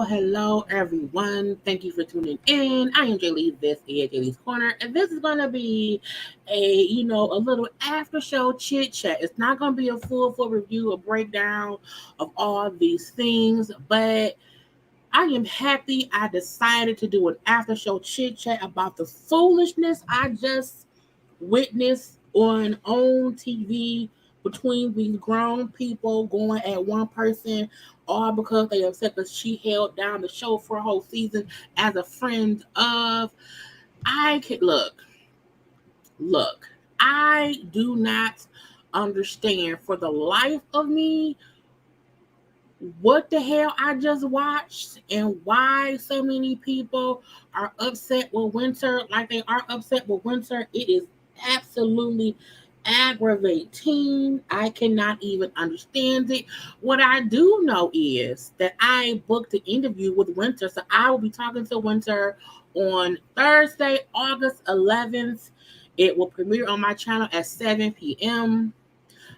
Hello, everyone. Thank you for tuning in. I am Jaylee. This is Jaylee's Corner, and this is going to be a little after show chit chat. It's not going to be a full review, a breakdown of all these things, but I am happy I decided to do an after show chit chat about the foolishness I just witnessed on TV between these grown people going at one person, all because they upset because she held down the show for a whole season as a friend of. I can look. I do not understand for the life of me what the hell I just watched and why so many people are upset with Winter like they are upset with Winter. It is absolutely aggravating. I cannot even understand it. What I do know is that I booked an interview with Winter, so I will be talking to Winter on Thursday, August 11th. It will premiere on my channel at 7 p.m.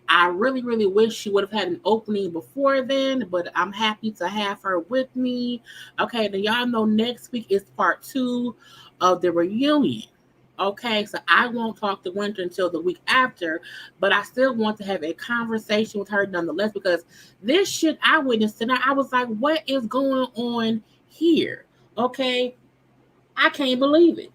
I really wish she would have had an opening before then, but I'm happy to have her with me. Okay, then y'all know next week is part 2 of the reunion. Okay, so I won't talk to Winter until the week after, but I still want to have a conversation with her nonetheless, because this shit I witnessed tonight, I was like, what is going on here? Okay, I can't believe it.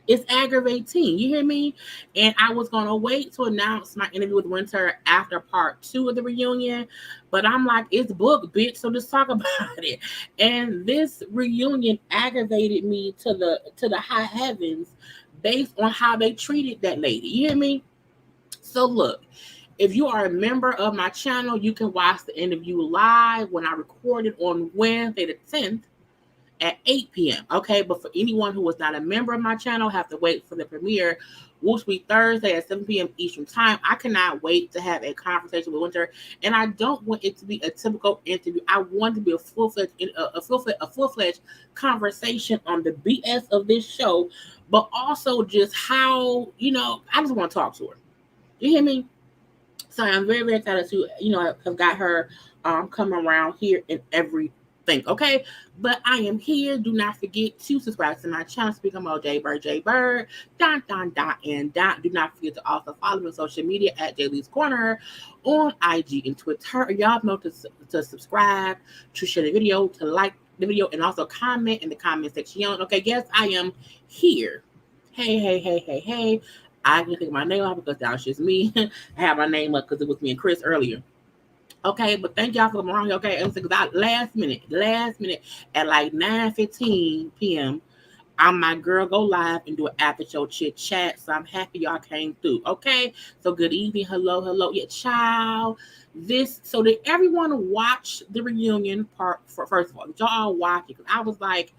It's aggravating. You hear me? And I was going to wait to announce my interview with Winter after part 2 of the reunion. But I'm like, it's booked, bitch. So let's talk about it. And this reunion aggravated me to the high heavens based on how they treated that lady. You hear me? So look, if you are a member of my channel, you can watch the interview live when I recorded on Wednesday the 10th. At 8 p.m. Okay, but for anyone who was not a member of my channel, have to wait for the premiere, which will be Thursday at 7 p.m. Eastern time. I cannot wait to have a conversation with Winter, and I don't want it to be a typical interview. I want it to be a full-fledged conversation on the BS of this show, but also just how I just want to talk to her. You hear me? So I'm very excited to have got her coming around here and everything. Okay, but I am here. Do not forget to subscribe to my channel to become a JayBird, and do not forget to also follow me on social media at JayLeesCorner on IG and Twitter. Y'all know to subscribe, to share the video, to like the video, and also comment in the comment section. Okay, yes, I am here. Hey. I can take my name off because that's just me. I have my name up because it was me and Chris earlier. Okay, but thank y'all for coming around. Okay, and because last minute at like 9:15 p.m. I'm my girl go live and do an after show chit chat. So I'm happy y'all came through. Okay, so good evening, hello, yeah, child. So did everyone watch the reunion part? First of all, did y'all watch it? Because I was like,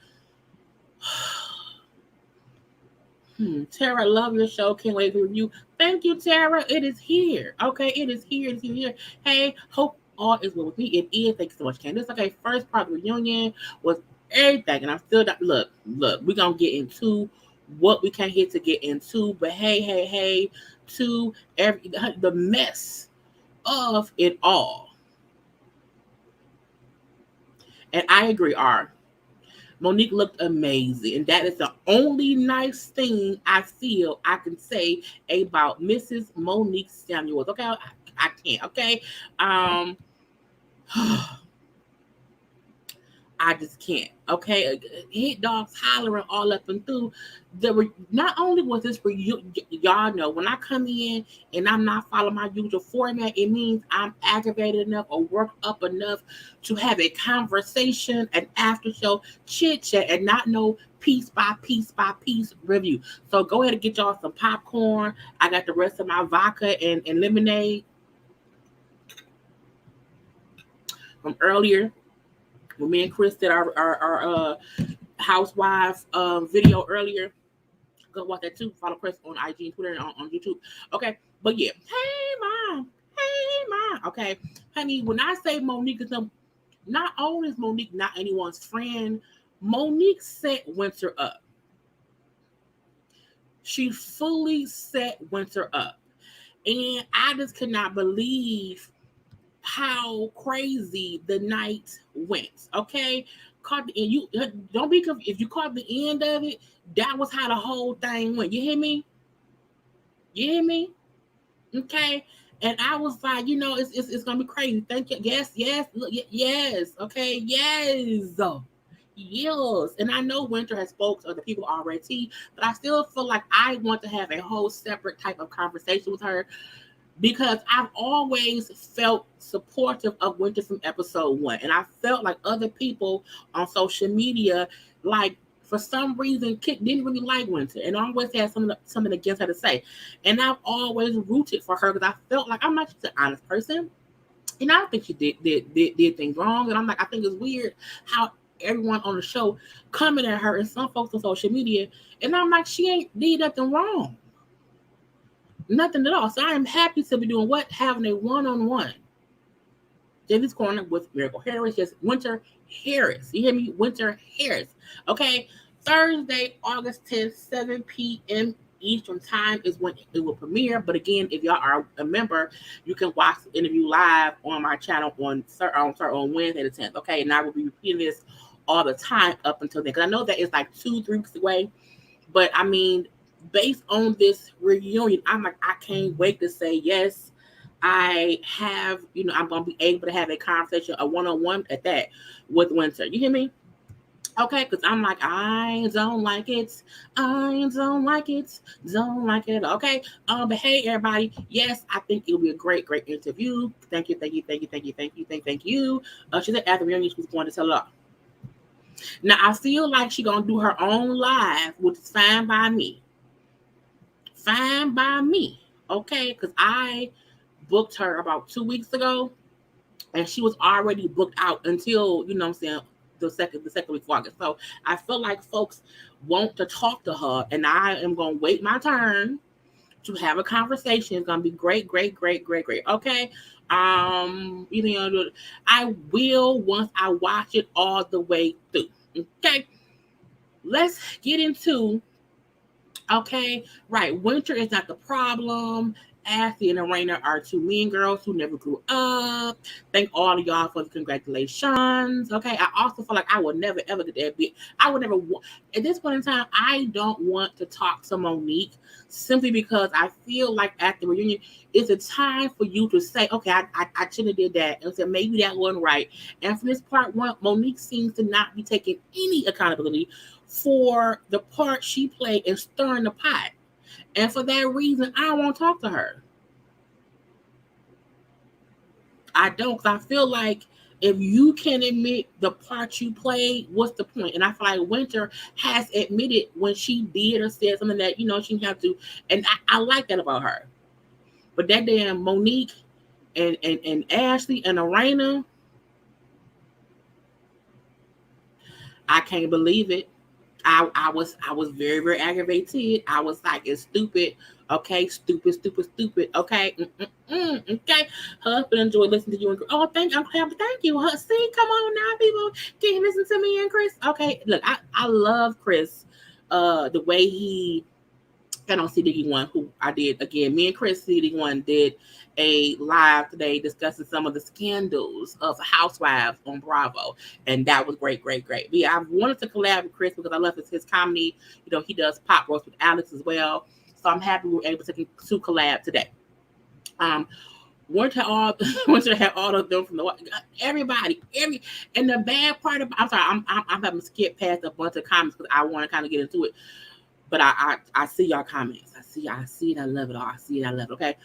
Tara, love your show. Can't wait to review. Thank you, Tara. It is here. Okay, it is here. It is here. Hey, hope all is well with me. It is. Thank you so much, Candace. Okay, first part of the reunion was everything, and I'm still not. Look. We're gonna get into what we can't get to get into, but hey, to the mess of it all. And I agree, R. Monique looked amazing, and that is the only nice thing I feel I can say about Mrs. Monique Samuels. Okay, I can't. Okay, um, I just can't. Okay, hit dogs hollering all up and through. There were not only was this for you, y'all know when I come in and I'm not following my usual format, it means I'm aggravated enough or worked up enough to have a conversation, an after show chit chat, and not no piece by piece by piece review. So go ahead and get y'all some popcorn. I got the rest of my vodka and lemonade from earlier when me and Chris did our housewife video earlier. Go watch that too. Follow Chris on IG and Twitter and on YouTube. Okay, but yeah. Hey mom. Okay, honey. When I say Monique is not only is Monique not anyone's friend, Monique set Winter up. She fully set Winter up, and I just could not believe how crazy the night went. Okay, caught the end. You don't be confused. If you caught the end of it, that was how the whole thing went. You hear me? You hear me? Okay. And I was like, it's gonna be crazy. Thank you. Yes, look, yes. Okay, yes. Yes. And I know Winter has spoke to other people already, but I still feel like I want to have a whole separate type of conversation with her because I've always felt supportive of Winter from episode 1. And I felt like other people on social media, like, for some reason, Kit didn't really like Winter and always had something against her to say. And I've always rooted for her because I felt like I'm not just an honest person. And I don't think she did things wrong. And I'm like, I think it's weird how everyone on the show coming at her and some folks on social media. And I'm like, she ain't did nothing wrong. Nothing at all. So I am happy to be doing what? Having a one-on-one. JayLeesCorner with Miracle Harris. Just Winter Harris. You hear me? Winter Harris. Okay. Thursday, August 10th, 7 p.m. Eastern Time is when it will premiere. But again, if y'all are a member, you can watch the interview live on my channel on Wednesday the 10th. Okay. And I will be repeating this all the time up until then. Because I know that it's like 2-3 weeks away. But I mean, based on this reunion, I'm like, I can't wait to say yes. I have, I'm going to be able to have a conversation, a one-on-one at that with Winter. You hear me? Okay, because I'm like, I don't like it. I don't like it. Don't like it. Okay. But hey, everybody. Yes, I think it'll be a great interview. Thank you. She said after the reunion, she was going to tell her. Now, I feel like she's going to do her own live, which is fine by me. Fine by me. Okay, because I booked her about 2 weeks ago, and she was already booked out until, the second week of August. So I feel like folks want to talk to her, and I am going to wait my turn to have a conversation. It's going to be great. Okay. I will once I watch it all the way through. Okay. Let's get into. Okay, right. Winter is not the problem. Ashley and Irena are two mean girls who never grew up. Thank all of y'all for the congratulations. Okay, I also feel like I would never ever get that bit. I would never at this point in time. I don't want to talk to Monique simply because I feel like at the reunion, it's a time for you to say, okay, I shouldn't have did that, and say maybe that wasn't right. And for this part one, Monique seems to not be taking any accountability for the part she played in stirring the pot. And for that reason, I won't talk to her. I don't, because I feel like if you can admit the part you played, what's the point? And I feel like Winter has admitted when she did or said something that, she didn't have to. And I like that about her. But that damn Monique and Ashley and Irena, I can't believe it. I was very, very aggravated. I was like, it's stupid. Okay, stupid, stupid, stupid. Okay, okay. Husband enjoy listening to you and oh, thank you. See, come on now, people, can you listen to me and Chris? Okay, look, I love Chris. The way he and on CD1, who I did again. Me and Chris CD1 did a live today discussing some of the scandals of housewives on Bravo, and that was great, great, great. But yeah, I wanted to collab with Chris because I love his comedy. You know, he does pop roast with Alex as well, so I'm happy we were able to collab today. Um, Winter all Winter had all of them from the everybody and the bad part of I'm sorry I'm having to skip past a bunch of comments because I want to kind of get into it, but I see y'all comments. I see it. I love it all. I see it. I love it. Okay.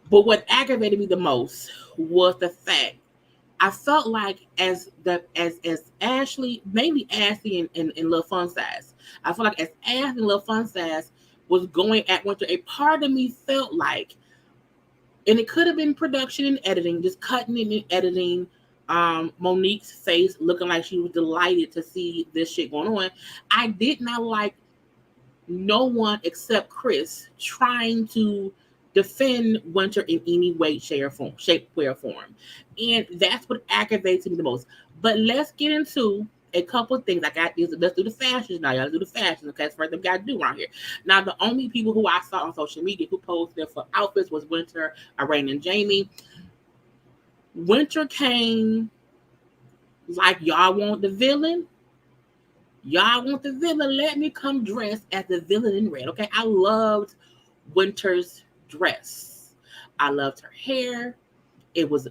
But what aggravated me the most was the fact I felt like as Ashley, mainly Ashley and Lil Fun Size, I felt like as Ashley and Lil Fun Size was going at Winter, a part of me felt like, and it could have been production and editing, just cutting in and editing. Monique's face looking like she was delighted to see this shit going on. I did not like no one except Chris trying to defend Winter in any way, shape, way, or form. And that's what aggravates me the most. But let's get into a couple of things. Let's do the fashions now. Y'all do the fashions, okay? That's what we got to do around here. Now, the only people who I saw on social media who posted for outfits was Winter, Irena, and Jamie. Winter came like y'all want the villain. Y'all want the villain? Let me come dressed as the villain in red. Okay, I loved Winter's dress. I loved her hair.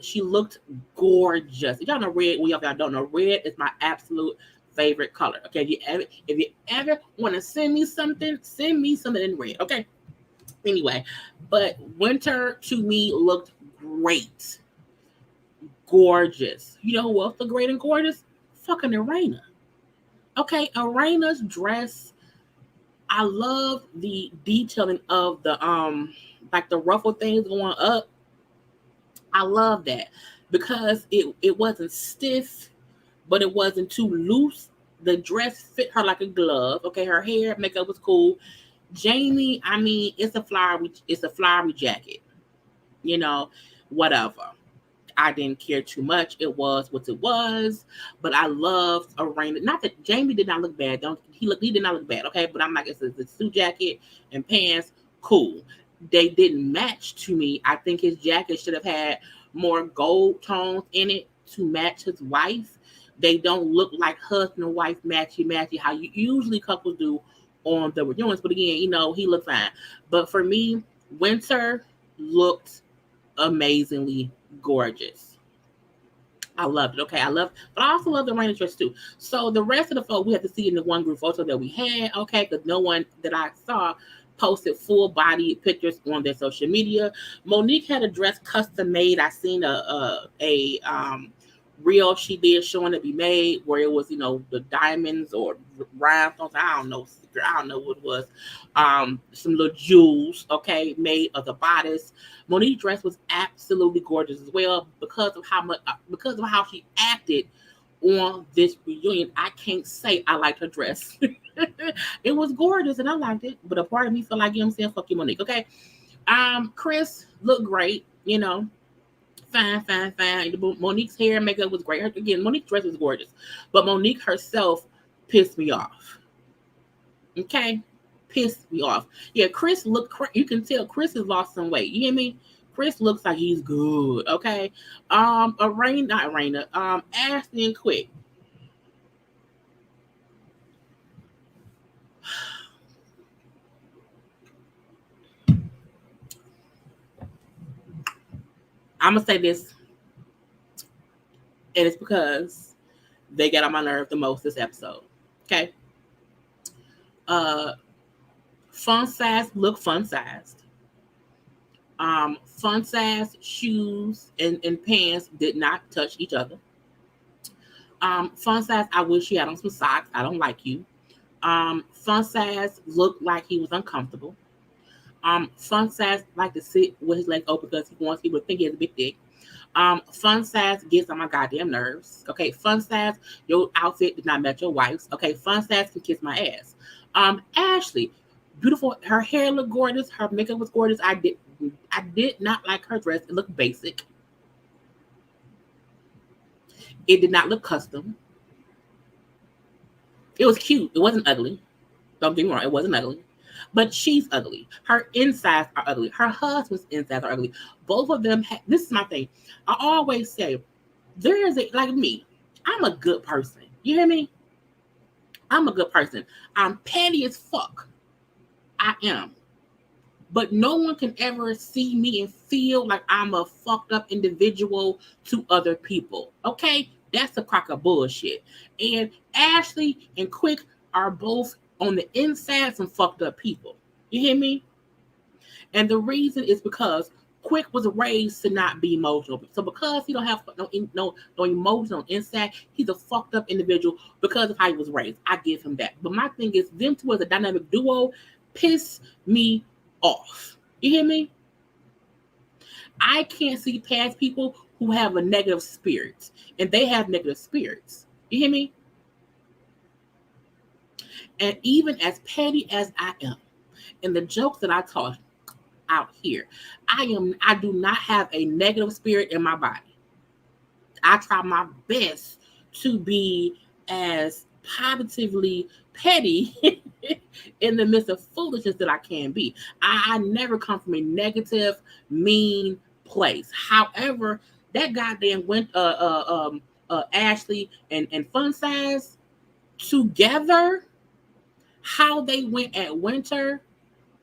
She looked gorgeous. If y'all know red, well, y'all don't know, red is my absolute favorite color. Okay, if you ever want to send me something in red. Okay. Anyway, but Winter to me looked great. Gorgeous. You know who else looked great and gorgeous? Fucking Irena. Okay, Arena's dress. I love the detailing of the like the ruffle things going up. I love that because it wasn't stiff, but it wasn't too loose. The dress fit her like a glove. Okay, her hair, makeup was cool. Jamie, I mean, it's a flowery jacket. You know, whatever. I didn't care too much. It was what it was, but I loved Irena. Not that Jamie did not look bad. He did not look bad. Okay, but I'm like, it's a suit jacket and pants. Cool. They didn't match to me. I think his jacket should have had more gold tones in it to match his wife. They don't look like husband and wife matchy how you usually couples do on the reunions. But again, you know, he looked fine. But for me, Winter looked amazingly gorgeous. I loved it. Okay, but I also love the rain dress too. So the rest of the photo we had to see in the one group photo that we had. Okay, because no one that I saw posted full body pictures on their social media. Monique had a dress custom made. I seen a reel she did showing it be made where it was, you know, the diamonds or rhinestones. I don't know what it was. Some little jewels, okay, made of the bodice. Monique's dress was absolutely gorgeous as well because of how she acted on this reunion. I can't say I liked her dress. It was gorgeous and I liked it, but a part of me felt like, you know what I'm saying, fuck you, Monique. Okay. Chris looked great, you know. Fine. Monique's hair and makeup was great. Again, Monique's dress was gorgeous, but Monique herself pissed me off. Okay, pissed me off. Yeah, Chris looked. You can tell Chris has lost some weight. You hear me? Chris looks like he's good. Okay. Not Raina. Ashley and Quick. I'm gonna say this, and it's because they get on my nerve the most this episode. Okay. Fun size look fun sized. Fun size shoes and pants did not touch each other. Fun size, I wish he had on some socks. I don't like you. Fun size looked like he was uncomfortable. Fun size like to sit with his legs open because he wants people to think he has a big dick. Fun size gets on my goddamn nerves. Okay, fun size, your outfit did not match your wife's. Okay, fun size can kiss my ass. Ashley, beautiful. Her hair looked gorgeous. Her makeup was gorgeous. I did not like her dress. It looked basic. It did not look custom. It was cute. It wasn't ugly. Don't get me wrong. It wasn't ugly. But she's ugly. Her insides are ugly. Her husband's insides are ugly. Both of them. This is my thing. I always say, there is a, like me. I'm a good person. You hear me? I'm a good person. I'm petty as fuck. I am. But no one can ever see me and feel like I'm a fucked up individual to other people. Okay? That's a crock of bullshit. And Ashley and Quick are both on the inside some fucked up people. You hear me? And the reason is because Quick was raised to not be emotional. So because he don't have no emotional inside, he's a fucked up individual because of how he was raised. I give him that. But my thing is, them two as a dynamic duo piss me off. You hear me? I can't see past people who have a negative spirit, and they have negative spirits. You hear me? And even as petty as I am, and the jokes that I talk out here, I do not have a negative spirit in my body. I try my best to be as positively petty in the midst of foolishness that I can be. I never come from a negative, mean place. However, that goddamn went Ashley and Fun Size together, how they went at Winter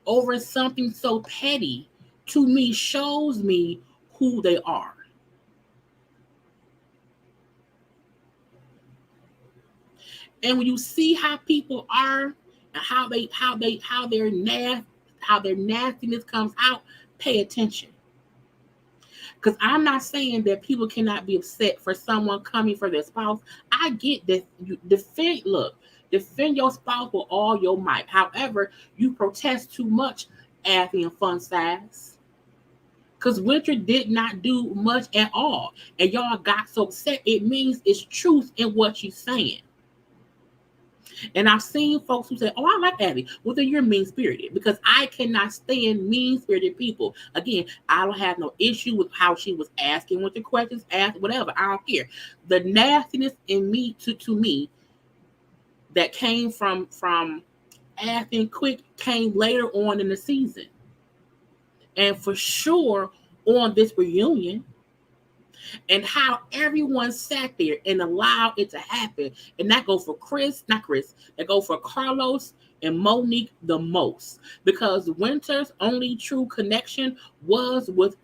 over something so petty, to me shows me who they are. And when you see how people are and how their nastiness comes out, pay attention. Because I'm not saying that people cannot be upset for someone coming for their spouse. I get that you defend your spouse with all your might. However, you protest too much, Ashley and Fun Size. Because Winter did not do much at all. And y'all got so upset, it means it's truth in what she's saying. And I've seen folks who say, oh, I like Abby. Well, then you're mean-spirited, because I cannot stand mean-spirited people. Again, I don't have no issue with how she was asking what the questions asked, whatever. I don't care. The nastiness in me to me that came from acting quick came later on in the season. And for sure on this reunion, and how everyone sat there and allowed it to happen. And that go for that go for Carlos and Monique the most, because Winter's only true connection was with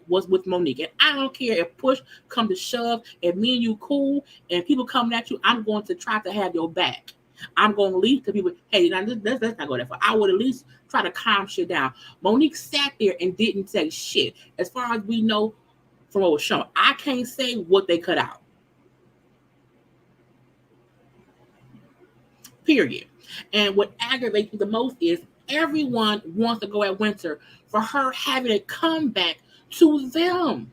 Monique. And I don't care if push come to shove, and me and you cool, and people coming at you, I'm going to try to have your back. I'm going to leave to people, hey, let's not go that far. I would at least try to calm shit down. Monique sat there and didn't say shit. As far as we know from what was shown, I can't say what they cut out. Period. And what aggravates me the most is everyone wants to go at Winter for her having a comeback to them.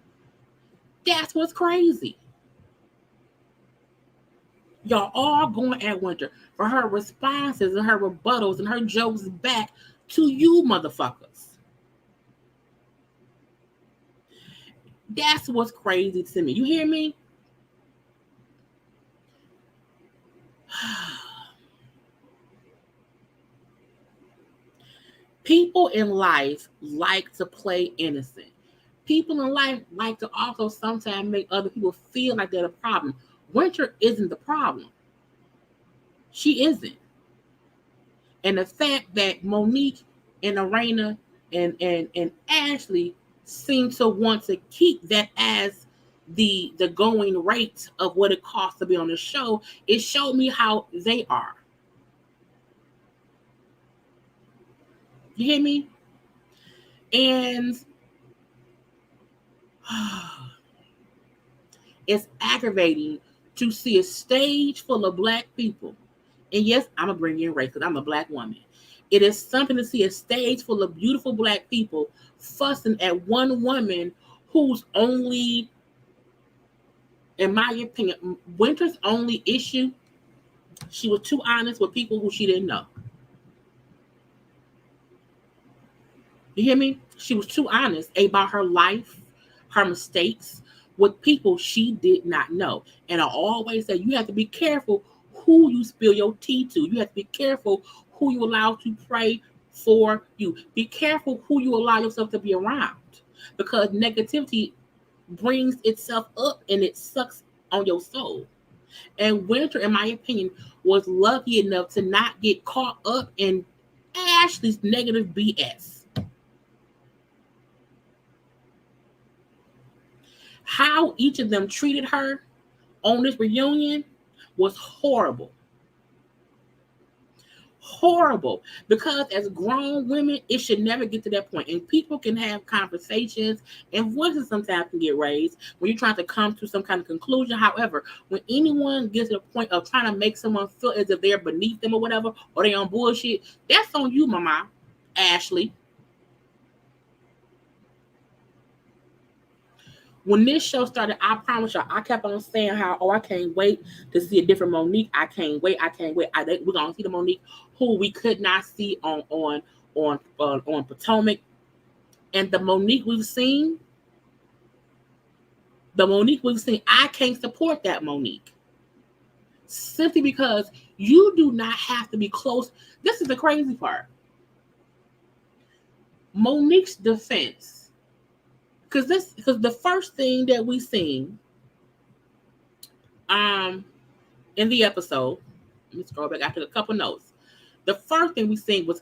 That's what's crazy. Y'all all going at Winter for her responses and her rebuttals and her jokes back to you motherfuckers. That's what's crazy to me. You hear me? People in life like to play innocent. People in life like to also sometimes make other people feel like they're the problem. Winter isn't the problem. She isn't. And the fact that Monique and Irena and Ashley seem to want to keep that as the going rate of what it costs to be on the show, it showed me how they are. You hear me? And it's aggravating to see a stage full of Black people. And yes, I'm going to bring in race because I'm a Black woman. It is something to see a stage full of beautiful Black people fussing at one woman whose only in my opinion, Winter's only issue, she was too honest with people who she didn't know. You hear me? She was too honest about her life, her mistakes with people she did not know. And I always say you have to be careful who you spill your tea to. You have to be careful who you allow to pray for you. Be careful who you allow yourself to be around, because negativity brings itself up and it sucks on your soul. And Winter, in my opinion, was lucky enough to not get caught up in Ashley's negative BS. How each of them treated her on this reunion was horrible. Horrible. Because as grown women, it should never get to that point. And people can have conversations and voices sometimes can get raised when you're trying to come to some kind of conclusion. However, when anyone gets to the point of trying to make someone feel as if they're beneath them or whatever, or they on bullshit, that's on you, mama, Ashley. When this show started, I promise y'all, I kept on saying how, I can't wait to see a different Monique. I can't wait. We're gonna see the Monique who we could not see on Potomac, and the Monique we've seen, I can't support that Monique simply because you do not have to be close. This is the crazy part. Monique's defense. Because the first thing that we seen in the episode, let me scroll back after a couple notes. The first thing we seen was,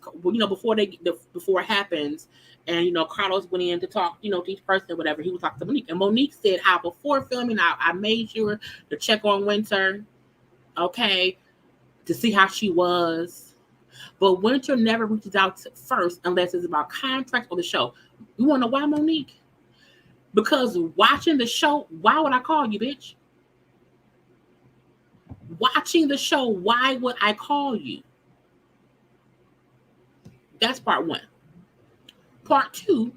before it happens, and Carlos went in to talk, to each person or whatever. He was talking to Monique, and Monique said how before filming, I made sure to check on Winter, okay, to see how she was. But Winter never reaches out first unless it's about contracts or the show. You want to know why, Monique? Because watching the show, why would I call you, bitch? Watching the show, why would I call you? That's part one. Part two,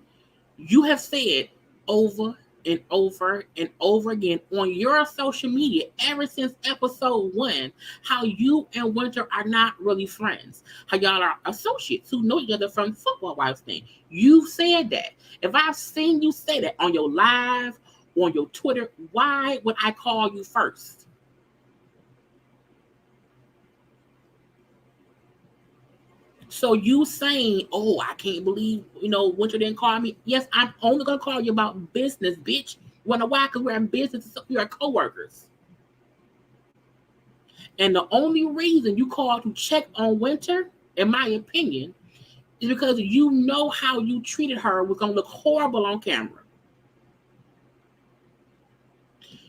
you have said over and over and over again on your social media ever since episode 1 how you and Winter are not really friends, how y'all are associates who know each other from Football Wives thing. You've said that. If I've seen you say that on your live, on your Twitter, why would I call you first? So you saying, I can't believe, Winter didn't call me. Yes, I'm only going to call you about business, bitch. You want to know why? Because we're in business. We are co-workers. And the only reason you called to check on Winter, in my opinion, is because you know how you treated her was going to look horrible on camera.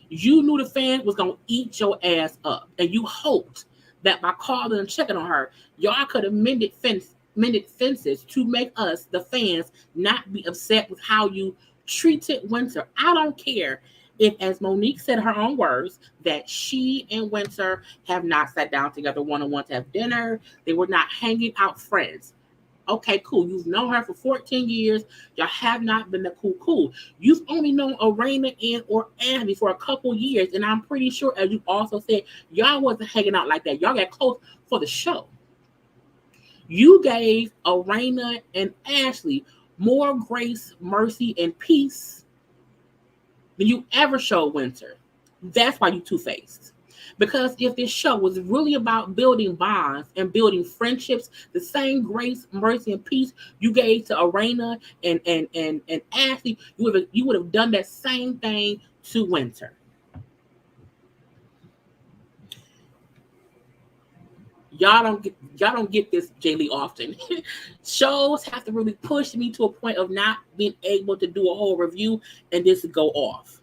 You knew the fan was going to eat your ass up. And you hoped that by calling and checking on her, y'all could have mended fences to make us, the fans, not be upset with how you treated Winter. I don't care if, as Monique said her own words, that she and Winter have not sat down together one-on-one to have dinner. They were not hanging out friends. Okay, cool. You've known her for 14 years. Y'all have not been the cool. You've only known Irena or Abby for a couple years, and I'm pretty sure, as you also said, y'all wasn't hanging out like that. Y'all got close for the show. You gave Irena and Ashley more grace, mercy, and peace than you ever showed Winter. That's why you two-faced. Because if this show was really about building bonds and building friendships, the same grace, mercy, and peace you gave to Irena and Ashley, you would have done that same thing to Winter. Y'all don't get this, Jaylee, often. Shows have to really push me to a point of not being able to do a whole review and just go off.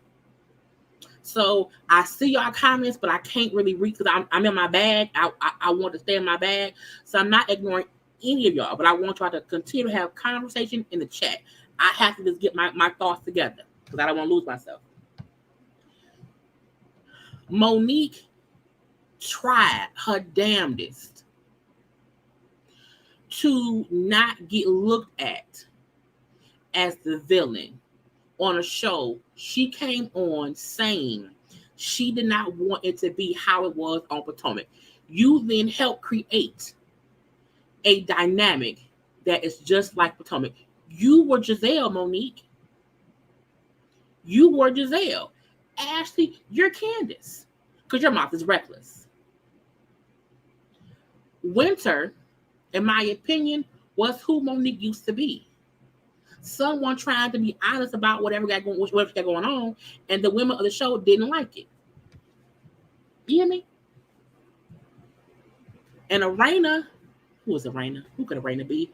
So I see y'all comments, but I can't really read because I'm in my bag. I want to stay in my bag. So I'm not ignoring any of y'all, but I want y'all to continue to have conversation in the chat. I have to just get my thoughts together because I don't want to lose myself. Monique tried her damnedest to not get looked at as the villain on a show she came on saying She did not want it to be how it was on Potomac. You then helped create a dynamic that is just like Potomac. You were Giselle, Monique. You were Giselle. Ashley, you're Candace. Because your mouth is reckless. Winter, in my opinion, was who Monique used to be. Someone trying to be honest about whatever got going on, and the women of the show didn't like it. You hear me? And Irena, who is Irena? Who could Irena be?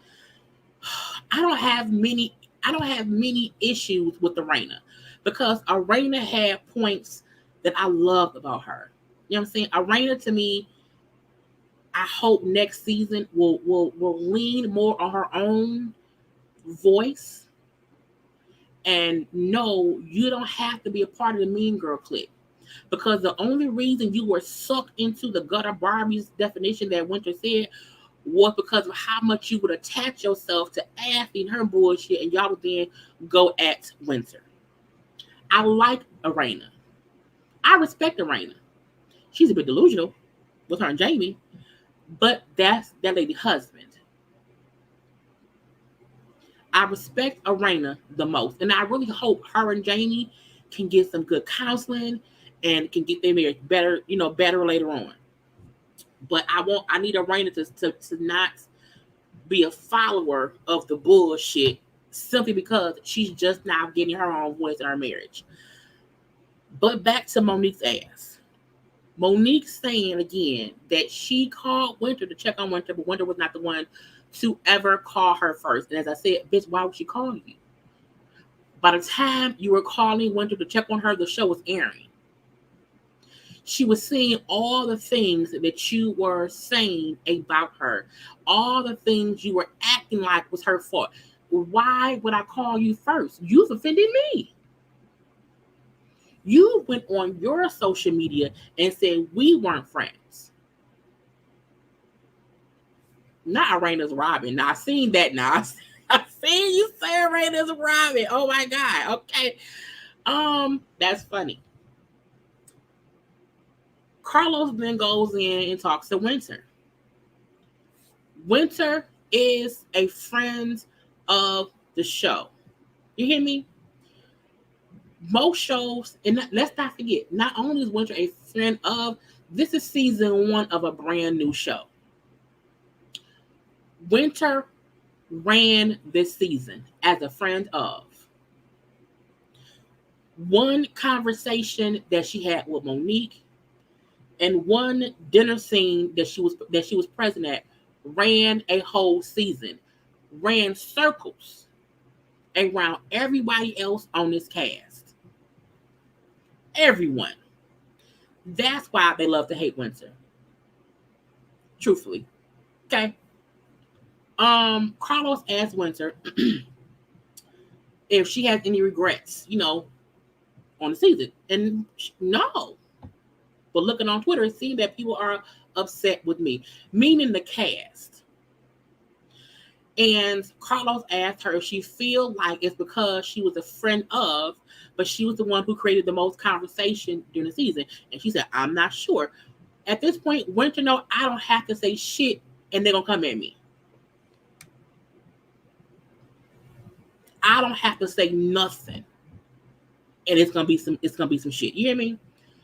I don't have many issues with Irena because Irena had points that I loved about her. You know what I'm saying? Irena, to me, I hope next season will lean more on her own voice. And no, you don't have to be a part of the Mean Girl clique. Because the only reason you were sucked into the gutter Barbie's definition that Winter said was because of how much you would attach yourself to Ashley and her bullshit, and y'all would then go at Winter. I like Irena. I respect Irena. She's a bit delusional with her and Jamie, but that's that lady's husband. I respect Irena the most, and I really hope her and Jamie can get some good counseling and can get their marriage better, better later on. But I need Irena to not be a follower of the bullshit simply because she's just now getting her own voice in her marriage. But back to Monique's ass. Monique saying again that she called Winter to check on Winter, but Winter was not the one to ever call her first. And as I said, bitch, why would she call you? By the time you were calling Winter to check on her, the show was airing. She was seeing all the things that you were saying about her, all the things you were acting like was her fault. Why would I call you first? You've offended me. You went on your social media and said we weren't friends. Not Irena's Robin. Now, I've seen that now. I've seen you say Irena's Robin. Oh, my God. Okay. That's funny. Carlos then goes in and talks to Winter. Winter is a friend of the show. You hear me? Most shows, and let's not forget, not only is Winter a friend of, this is season 1 of a brand new show. Winter ran this season as a friend of. One conversation that she had with Monique and one dinner scene that she was present at ran a whole season, ran circles around everybody else on this cast. Everyone. That's why they love to hate Winter. Truthfully. Okay. Carlos asked Winter if she has any regrets, on the season. And no. But looking on Twitter, seeing that people are upset with me, meaning the cast. And Carlos asked her if she feel like it's because she was a friend of, but she was the one who created the most conversation during the season. And she said, I'm not sure. At this point, Winter know I don't have to say shit and they're going to come at me. I don't have to say nothing. And it's gonna be some shit. You hear me?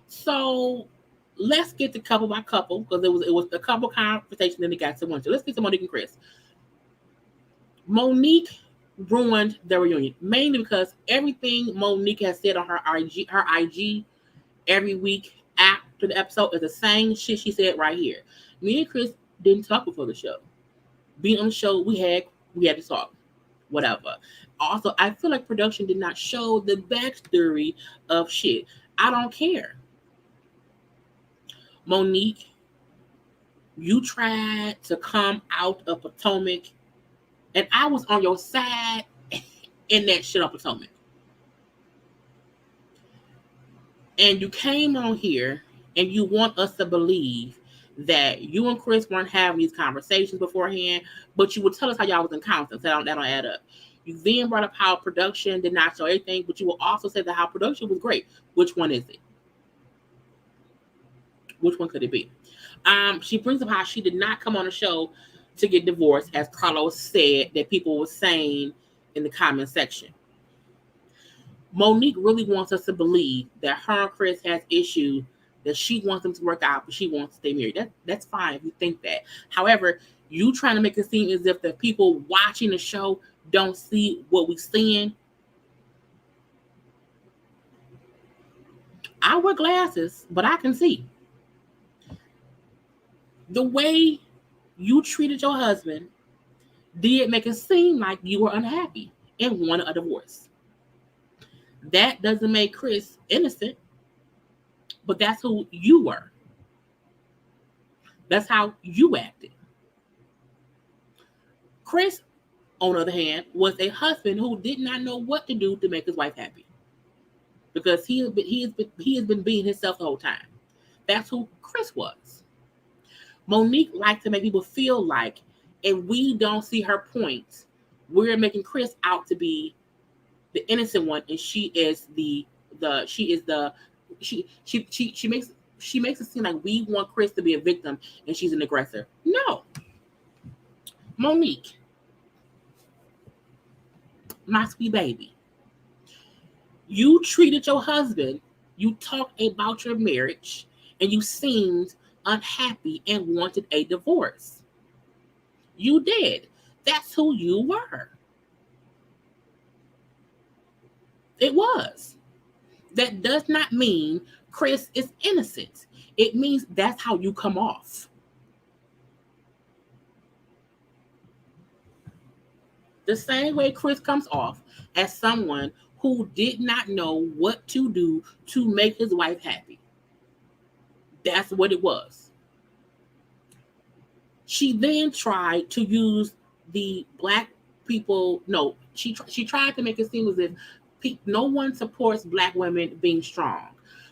So let's get to couple by couple, because it was a couple conversation, then it got to Winter. Let's get to Monique and Chris. Monique ruined their reunion, mainly because everything Monique has said on her IG every week after the episode is the same shit she said right here. Me and Chris didn't talk before the show. Being on the show, we had to talk. Whatever. Also, I feel like production did not show the backstory of shit. I don't care. Monique, you tried to come out of Potomac, and I was on your side in that shit of Potomac. And you came on here and you want us to believe that you and Chris weren't having these conversations beforehand, but you would tell us how y'all was in conference. That don't add up. You then brought up how production did not show anything, but you will also say that how production was great. Which one is it? Which one could it be? She brings up how she did not come on the show to get divorced, as Carlos said that people were saying in the comment section. Monique really wants us to believe that her and Chris has issues, that she wants them to work out, but she wants to stay married. That's fine if you think that. However, you trying to make it seem as if the people watching the show don't see what we're seeing. I wear glasses, but I can see. The way you treated your husband did make it seem like you were unhappy and wanted a divorce. That doesn't make Chris innocent, but that's who you were. That's how you acted. Chris, on the other hand, was a husband who did not know what to do to make his wife happy, because he has been being himself the whole time. That's who Chris was. Monique likes to make people feel like, if we don't see her points, we're making Chris out to be the innocent one, and she makes it seem like we want Chris to be a victim and she's an aggressor. No. Monique, my sweet baby, you treated your husband, you talked about your marriage, and you seemed unhappy and wanted a divorce. You did. That's who you were. It was. That does not mean Chris is innocent. It means that's how you come off. The same way Chris comes off as someone who did not know what to do to make his wife happy. That's what it was. She then tried to use the black people. No, she tried to make it seem as if no one supports black women being strong.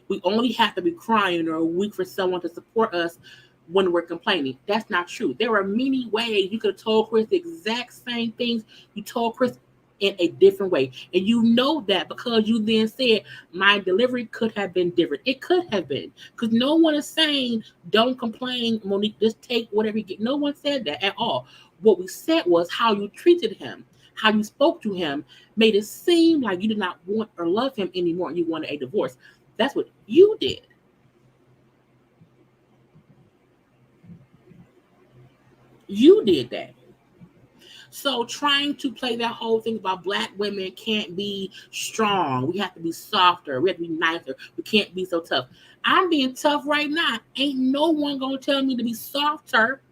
We only have to be crying or weak for someone to support us when we're complaining. That's not true. There are many ways you could have told Chris the exact same things you told Chris in a different way. And you know that because you then said my delivery could have been different. It could have been. Because no one is saying don't complain, Monique, just take whatever you get. No one said that at all. What we said was how you treated him, how you spoke to him, made it seem like you did not want or love him anymore and you wanted a divorce. That's what you did. You did that. So trying to play that whole thing about black women can't be strong. We have to be softer. We have to be nicer. We can't be so tough. I'm being tough right now. Ain't no one going to tell me to be softer.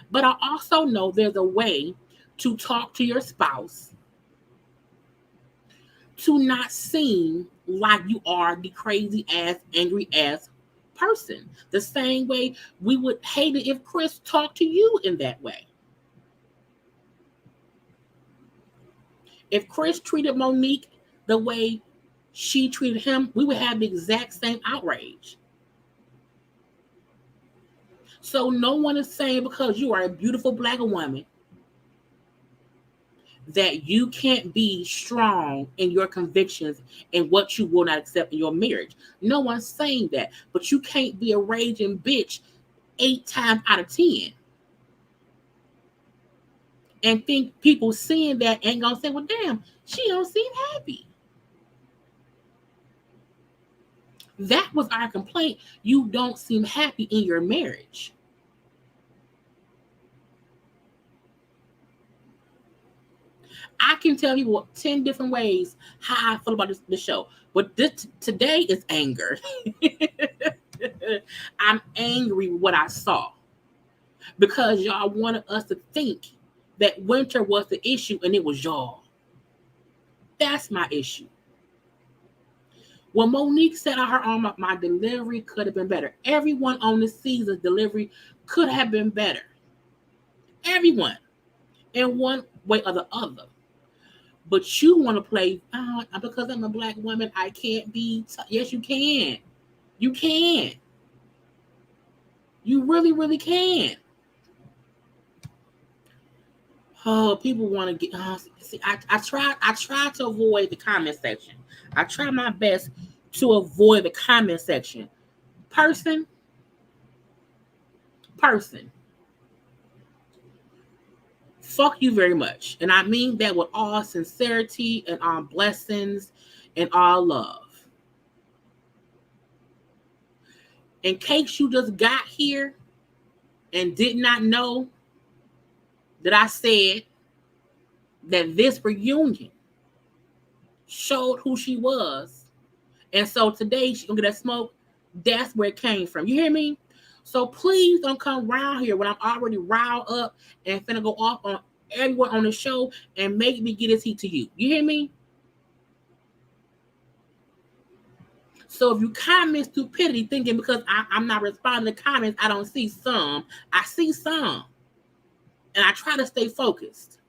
But I also know there's a way to talk to your spouse to not seem like you are the crazy ass, angry ass person. The same way we would hate it if Chris talked to you in that way. If Chris treated Monique the way she treated him, we would have the exact same outrage. So no one is saying because you are a beautiful black woman that you can't be strong in your convictions and what you will not accept in your marriage. No one's saying that. But you can't be a raging bitch 8 times out of 10. And think people seeing that ain't gonna say, well, damn, she don't seem happy. That was our complaint. You don't seem happy in your marriage. I can tell people 10 different ways how I feel about this show. But today is anger. I'm angry with what I saw. Because y'all wanted us to think that winter was the issue and it was y'all. That's my issue. When Monique said on her own, my delivery could have been better. Everyone on this season's delivery could have been better. Everyone. In one way or the other. But you want to play, because I'm a black woman, I can't be. Yes, you can. You can. You really, really can. Oh, people want to get. See, I try to avoid the comment section. I try my best to avoid the comment section. Person, person, fuck you very much. And I mean that with all sincerity and all blessings and all love. In case you just got here and did not know that I said that this reunion showed who she was. And so today she's gonna get that smoke. That's where it came from. You hear me? So please don't come around here when I'm already riled up and finna go off on everyone on the show and make me get his heat to you. You hear me? So if you comment stupidity thinking because I'm not responding to comments, I don't see some. I see some. And I try to stay focused.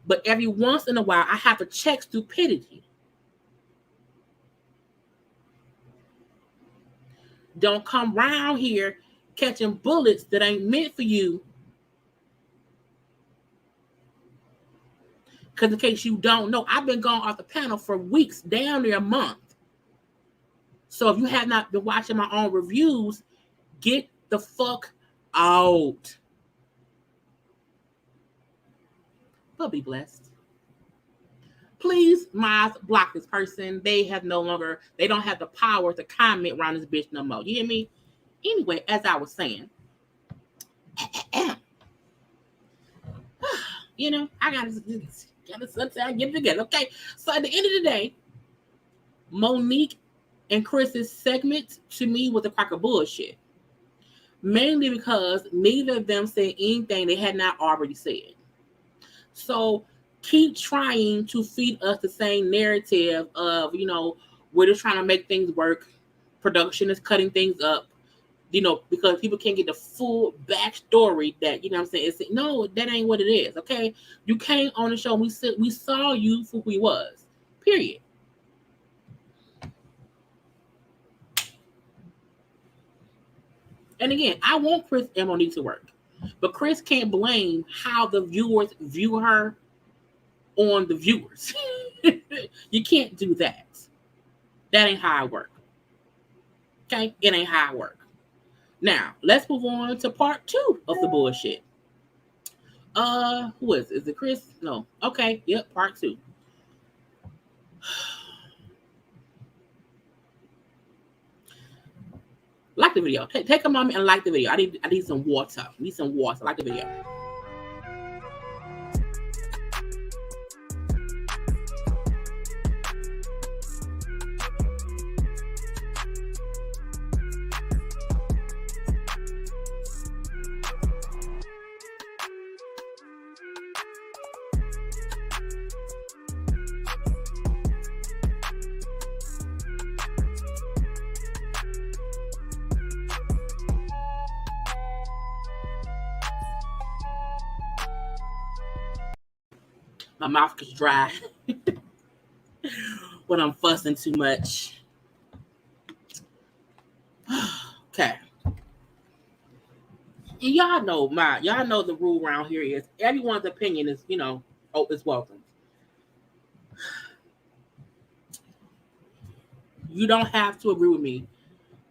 But every once in a while, I have to check stupidity. Don't come around here catching bullets that ain't meant for you. Because in case you don't know, I've been gone off the panel for weeks, down there a month. So if you have not been watching my own reviews, get the fuck out. But be blessed. Please, Miles, block this person. They don't have the power to comment around this bitch no more. You hear me? Anyway, as I was saying, you know, I gotta sometimes get it together. Okay. So at the end of the day, Monique and Chris's segment to me was a crock of bullshit. Mainly because neither of them said anything they had not already said. So keep trying to feed us the same narrative of, you know, we're just trying to make things work. Production is cutting things up, you know, because people can't get the full backstory that, you know what I'm saying? No, that ain't what it is, okay? You came on the show and we saw you for who he was, period. And again, I want Chris and Monique to work. But Chris can't blame how the viewers view her on the viewers. You can't do that. That ain't how I work. Okay? It ain't how I work. Now, let's move on to part 2 of the bullshit. Who is it? Is it Chris? No. Okay. Yep, part 2. Like the video. Take a moment and like the video. I need some water. Like the video. My mouth gets dry when I'm fussing too much. Okay. And y'all know the rule around here is everyone's opinion is, you know, is welcome. You don't have to agree with me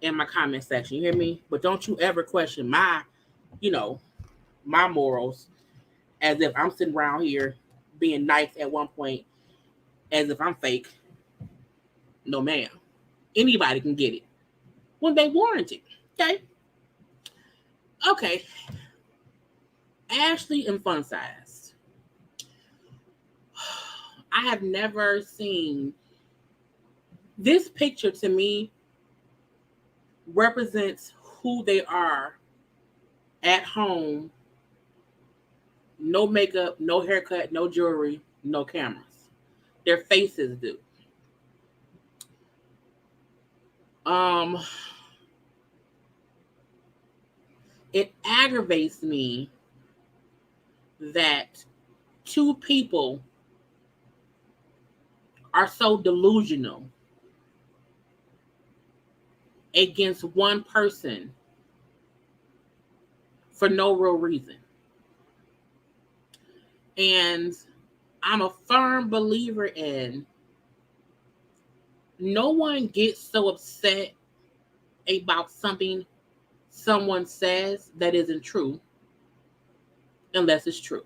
in my comment section. You hear me? But don't you ever question my, you know, my morals as if I'm sitting around here being nice at one point as if I'm fake. No, ma'am. Anybody can get it when they warrant it. Okay. Ashley and Fun Size. I have never seen this picture. To me, represents who they are at home. No makeup, no haircut, no jewelry, no cameras. Their faces do. It aggravates me that two people are so delusional against one person for no real reason. And I'm a firm believer in no one gets so upset about something someone says that isn't true unless it's true.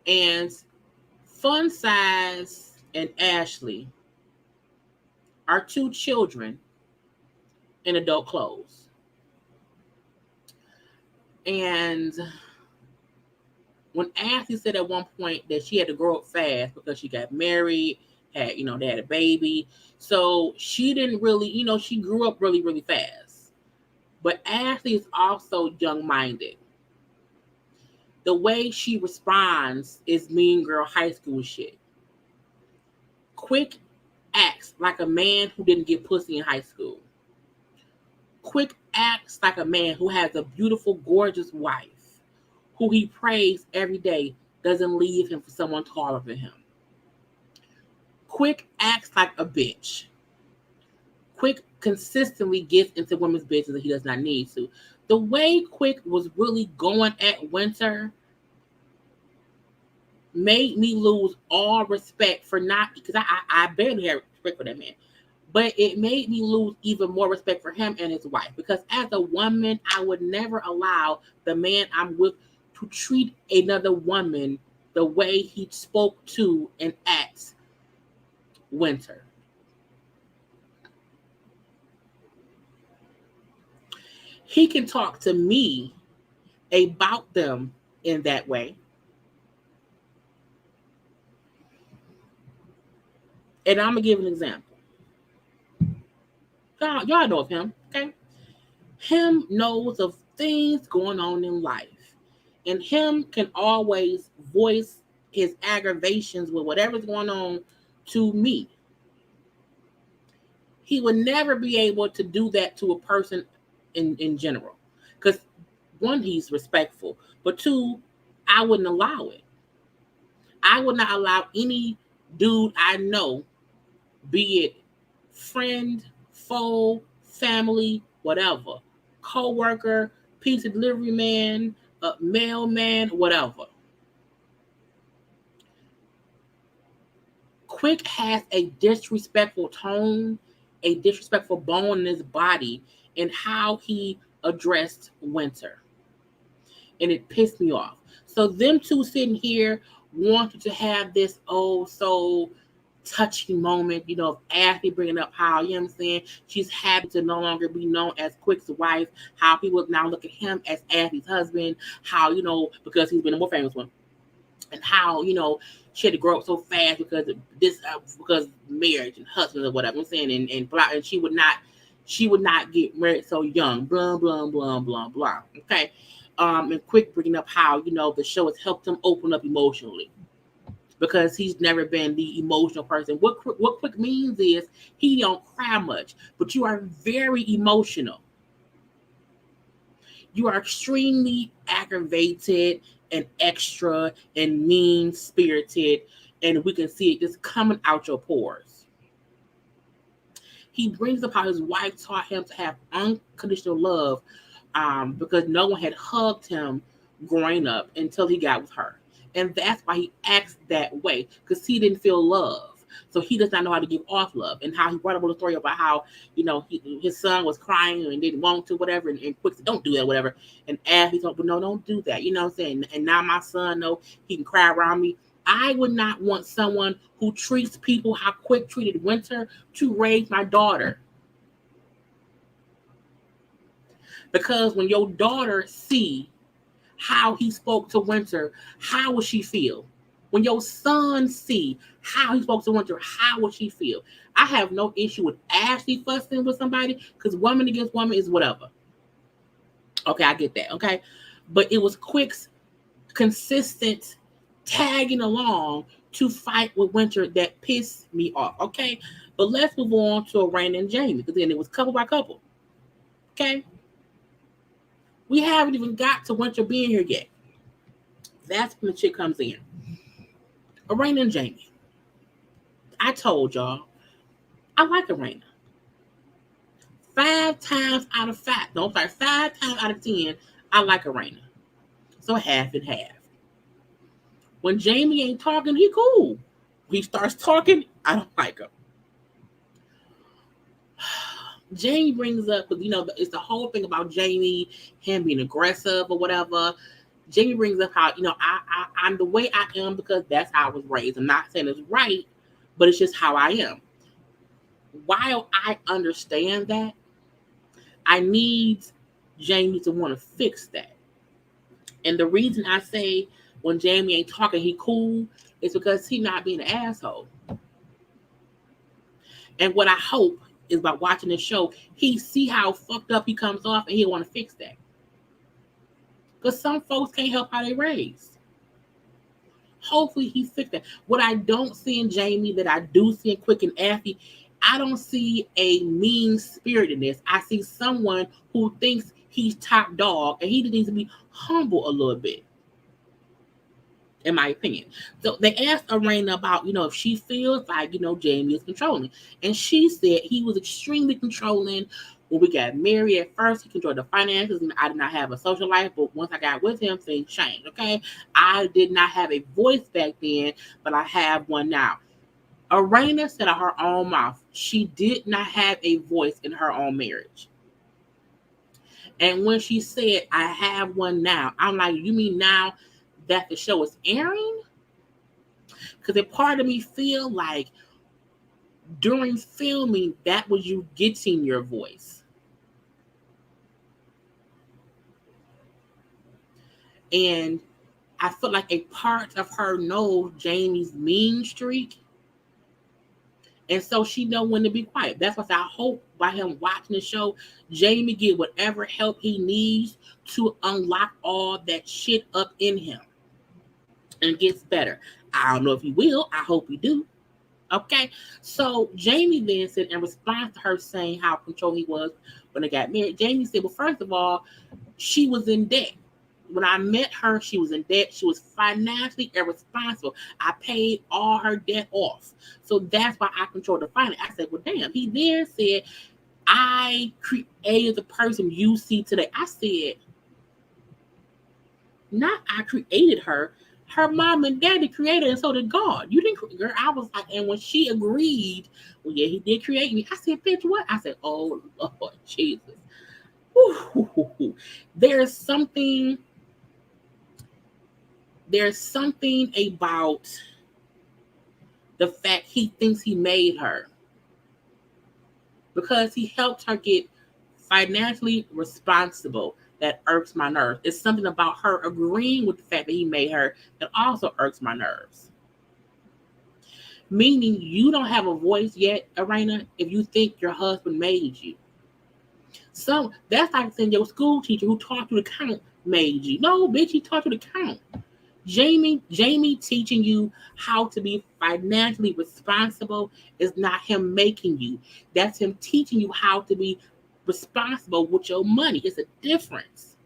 And Fun Size and Ashley are two children in adult clothes. And when Ashley said at one point that she had to grow up fast because she got married, they had a baby. So she didn't really, she grew up really, really fast. But Ashley is also young-minded. The way she responds is Mean Girl high school shit. Quick acts like a man who didn't get pussy in high school. Quick acts like a man who has a beautiful, gorgeous wife, who he prays every day doesn't leave him for someone taller than him. Quick acts like a bitch. Quick consistently gets into women's business that he does not need to. The way Quick was really going at Winter made me lose all respect for not, because I barely have respect for that man. But it made me lose even more respect for him and his wife. Because as a woman, I would never allow the man I'm with to treat another woman the way he spoke to and acts Winter. He can talk to me about them in that way. And I'm going to give an example. Y'all know of him, okay? Him knows of things going on in life. And him can always voice his aggravations with whatever's going on to me. He would never be able to do that to a person in general. Because one, he's respectful. But two, I wouldn't allow it. I would not allow any dude I know, be it friend, foe, family, whatever, co-worker, pizza delivery man, mailman, whatever. Quick has a disrespectful tone, a disrespectful bone in his body in how he addressed Winter. And it pissed me off. So them two sitting here wanted to have this so touching moment, of Ashley bringing up how, you know what I'm saying, she's happy to no longer be known as Quick's wife, how people now look at him as Ashley's husband, how, because he's been a more famous one, and how, she had to grow up so fast because of this, because marriage and husband or whatever I'm saying, and blah, and she would not get married so young, blah, blah, blah, blah, blah, okay? And Quick bringing up how, the show has helped him open up emotionally, because he's never been the emotional person. What Quick means is he don't cry much, but you are very emotional. You are extremely aggravated and extra and mean-spirited, and we can see it just coming out your pores. He brings up how his wife taught him to have unconditional love, because no one had hugged him growing up until he got with her. And that's why he acts that way, because he didn't feel love. So he does not know how to give off love. And how he brought up a story about how, his son was crying and didn't want to, whatever. And Quick said, don't do that, whatever. And Ashley told, but no, don't do that. You know what I'm saying? And now my son knows he can cry around me. I would not want someone who treats people how Quick treated Winter to raise my daughter. Because when your daughter see how he spoke to Winter, how would she feel? When your son see how he spoke to Winter, how would she feel? I have no issue with Ashley fussing with somebody, because woman against woman is whatever. Okay, I get that, okay? But it was Quick's consistent tagging along to fight with Winter that pissed me off, okay? But let's move on to Irena and Jamie, because then it was couple by couple, okay? We haven't even got to Winter being here yet. That's when the chick comes in. Irena and Jamie. I told y'all, I like Irena. 5 times out of 10, I like Irena. So half and half. When Jamie ain't talking, he cool. When he starts talking, I don't like him. Jamie brings up, because it's the whole thing about Jamie, him being aggressive or whatever. Jamie brings up how, I'm the way I am because that's how I was raised. I'm not saying it's right, but it's just how I am. While I understand that, I need Jamie to want to fix that. And the reason I say when Jamie ain't talking, he cool, is because he not being an asshole. And what I hope is by watching this show, he see how fucked up he comes off and he'll want to fix that. Because some folks can't help how they raised. Hopefully he fixed that. What I don't see in Jamie that I do see in Quick and Effie, I don't see a mean spirit in this. I see someone who thinks he's top dog and he needs to be humble a little bit, in my opinion. So they asked Irena about, if she feels like, Jamie is controlling. And she said he was extremely controlling. When we got married at first, he controlled the finances, and I did not have a social life. But once I got with him, things changed, okay? I did not have a voice back then, but I have one now. Irena said out of her own mouth, she did not have a voice in her own marriage. And when she said, I have one now, I'm like, you mean now that the show is airing? Because a part of me feel like during filming, that was you getting your voice. And I feel like a part of her knows Jamie's mean streak. And so she know when to be quiet. That's what I hope by him watching the show, Jamie get whatever help he needs to unlock all that shit up in him. And gets better. I don't know if he will. I hope he do. Okay, so Jamie then said in response to her saying how control he was when they got married, Jamie said, well, first of all, she was in debt. When I met her, she was in debt. She was financially irresponsible. I paid all her debt off. So that's why I control the finance. I said, well, damn. He then said, I created the person you see today. I said, not I created her. Her mom and daddy created, and so did God. You didn't, girl. I was like, and when she agreed, well, yeah, he did create me. I said, bitch, what? I said, oh Lord Jesus. Ooh. There's something about the fact he thinks he made her because he helped her get financially responsible. That irks my nerves. It's something about her agreeing with the fact that he made her that also irks my nerves. Meaning you don't have a voice yet, Irena, if you think your husband made you. So that's like saying your school teacher who taught you to count made you. No, bitch, he taught you to count. Jamie teaching you how to be financially responsible is not him making you. That's him teaching you how to be responsible with your money. It's a difference.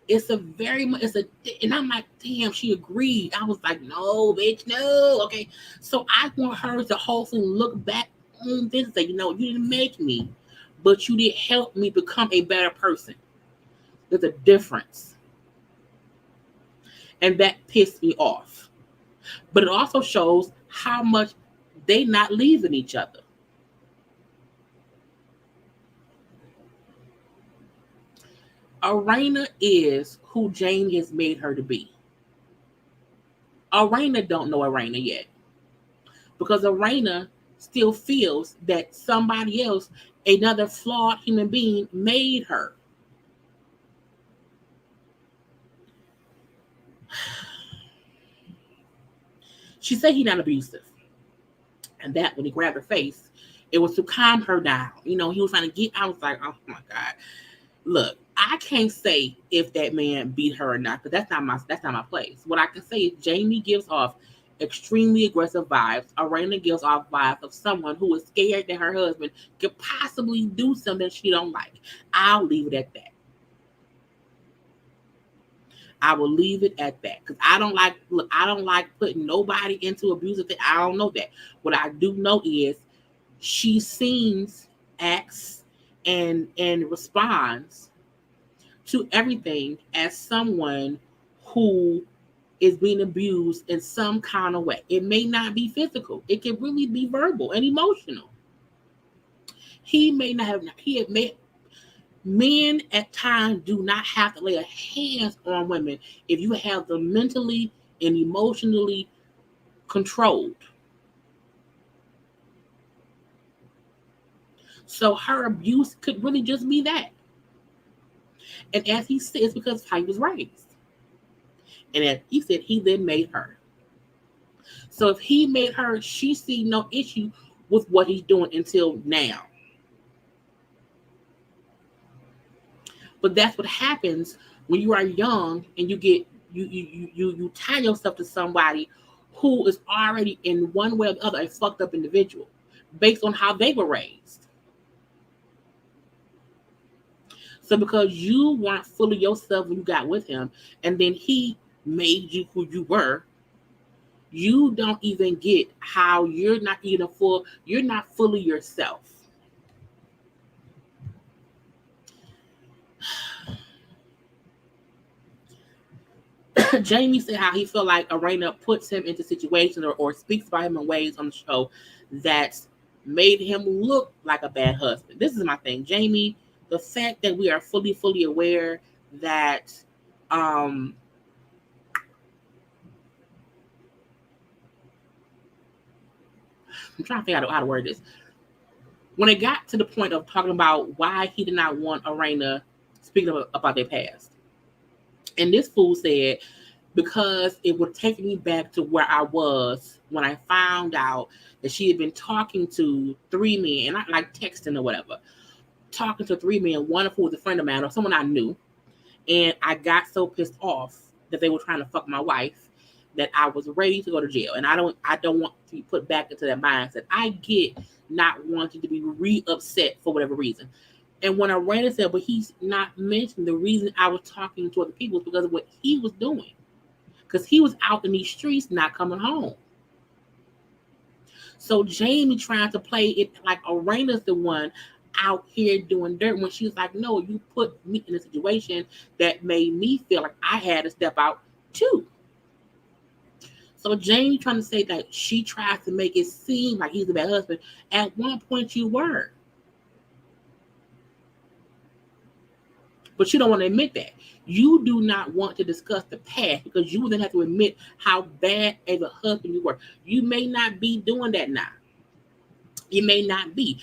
And I'm like, damn, she agreed. I was like, no, bitch, no. Okay. So I want her to hopefully look back on this and say, you didn't make me, but you did help me become a better person. There's a difference. And that pissed me off. But it also shows how much they not leaving each other. Irena is who Jamie has made her to be. Irena don't know Irena yet. Because Irena still feels that somebody else, another flawed human being, made her. She said he's not abusive. And that when he grabbed her face, it was to calm her down. He was trying to get, I was like, oh my God. Look, I can't say if that man beat her or not, because that's not my place. What I can say is Jamie gives off extremely aggressive vibes. Irena gives off vibes of someone who is scared that her husband could possibly do something she don't like. I'll leave it at that. I will leave it at that because I don't like putting nobody into abusive thing. I don't know that. What I do know is she seems, acts, and responds to everything as someone who is being abused in some kind of way. It may not be physical. It can really be verbal and emotional. He may not have, he had made, men at times do not have to lay a hands on women if you have them mentally and emotionally controlled. So her abuse could really just be that. And as he said, it's because of how he was raised. And as he said, he then made her. So if he made her, she see no issue with what he's doing until now. But that's what happens when you are young and you tie yourself to somebody who is already in one way or the other a fucked up individual based on how they were raised. So because you weren't fully yourself when you got with him, and then he made you who you were, you don't even get how you're not fully yourself. Jamie said how he felt like Irena puts him into situations or speaks about him in ways on the show that made him look like a bad husband. This is my thing, Jamie. The fact that we are fully aware that I'm trying to figure out how to word this. When it got to the point of talking about why he did not want Irena speaking about their past, and this fool said, because it would take me back to where I was when I found out that she had been talking to three men, not like texting or whatever, talking to three men, one of who was a friend of mine or someone I knew. And I got so pissed off that they were trying to fuck my wife that I was ready to go to jail. And I don't want to be put back into that mindset. I get not wanting to be re-upset for whatever reason. And when Irena said, but he's not mentioning the reason I was talking to other people was because of what he was doing. Because he was out in these streets not coming home. So Jamie trying to play it like Irena's the one out here doing dirt when she was like, no, you put me in a situation that made me feel like I had to step out too. So Jamie trying to say that she tries to make it seem like he's a bad husband. At one point you were. But you don't want to admit that. You do not want to discuss the past because you then have to admit how bad of a husband you were. You may not be doing that now. You may not be.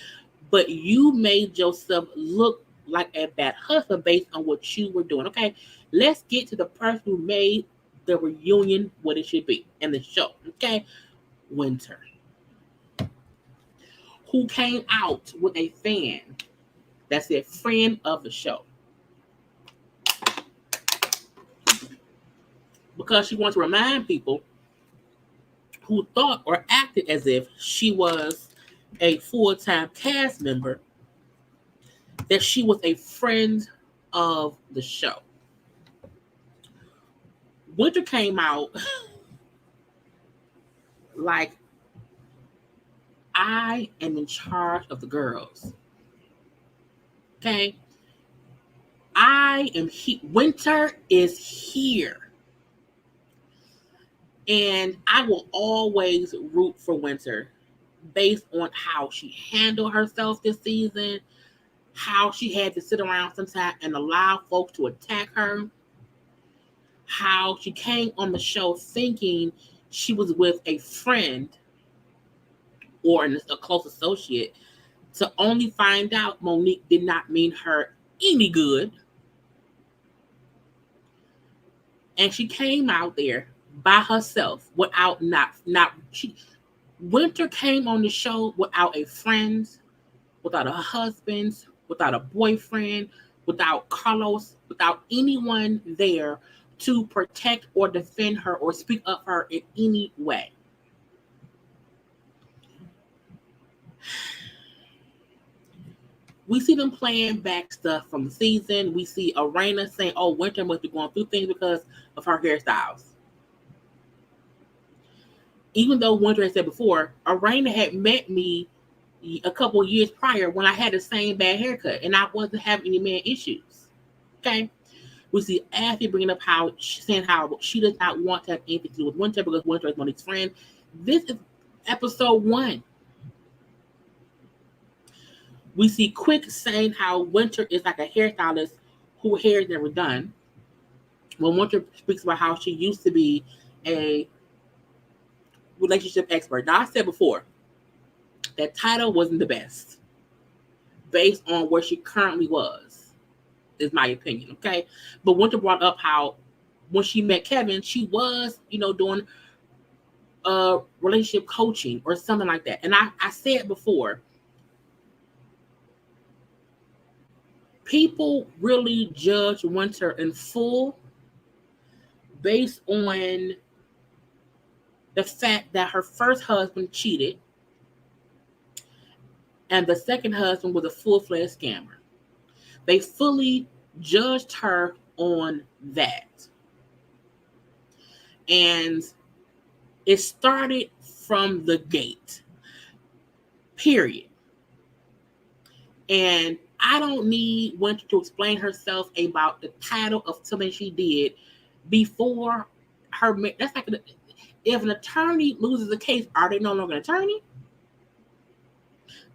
But you made yourself look like a bad husband based on what you were doing. Okay, let's get to the person who made the reunion what it should be in the show. Okay, Winter, who came out with a fan that's a friend of the show. Because she wants to remind people who thought or acted as if she was a full-time cast member that she was a friend of the show. Winter came out like, I am in charge of the girls. Okay? Winter is here. And I will always root for Winter based on how she handled herself this season, how she had to sit around sometimes and allow folks to attack her, how she came on the show thinking she was with a friend or a close associate to only find out Monique did not mean her any good. And she came out there by herself without Winter came on the show without a friend, without a husband, without a boyfriend, without Carlos, without anyone there to protect or defend her or speak up for her in any way. We see them playing back stuff from the season. We see Irena saying, oh, Winter must be going through things because of her hairstyles. Even though Winter had said before, Irena had met me a couple of years prior when I had the same bad haircut and I wasn't having any man issues. Okay? We see Ashley bringing up how she does not want to have anything to do with Winter because Winter is Monique's friend. This is episode 1. We see Quick saying how Winter is like a hairstylist who hair is never done. When Winter speaks about how she used to be a relationship expert. Now, I said before, that title wasn't the best based on where she currently was, is my opinion, okay? But Winter brought up how when she met Kevin, she was, doing relationship coaching or something like that. And I said before, people really judge Winter in full based on the fact that her first husband cheated and the second husband was a full-fledged scammer. They fully judged her on that. And it started from the gate, period. And I don't need Winter to explain herself about the title of something she did before her. That's like if an attorney loses a case, are they no longer an attorney?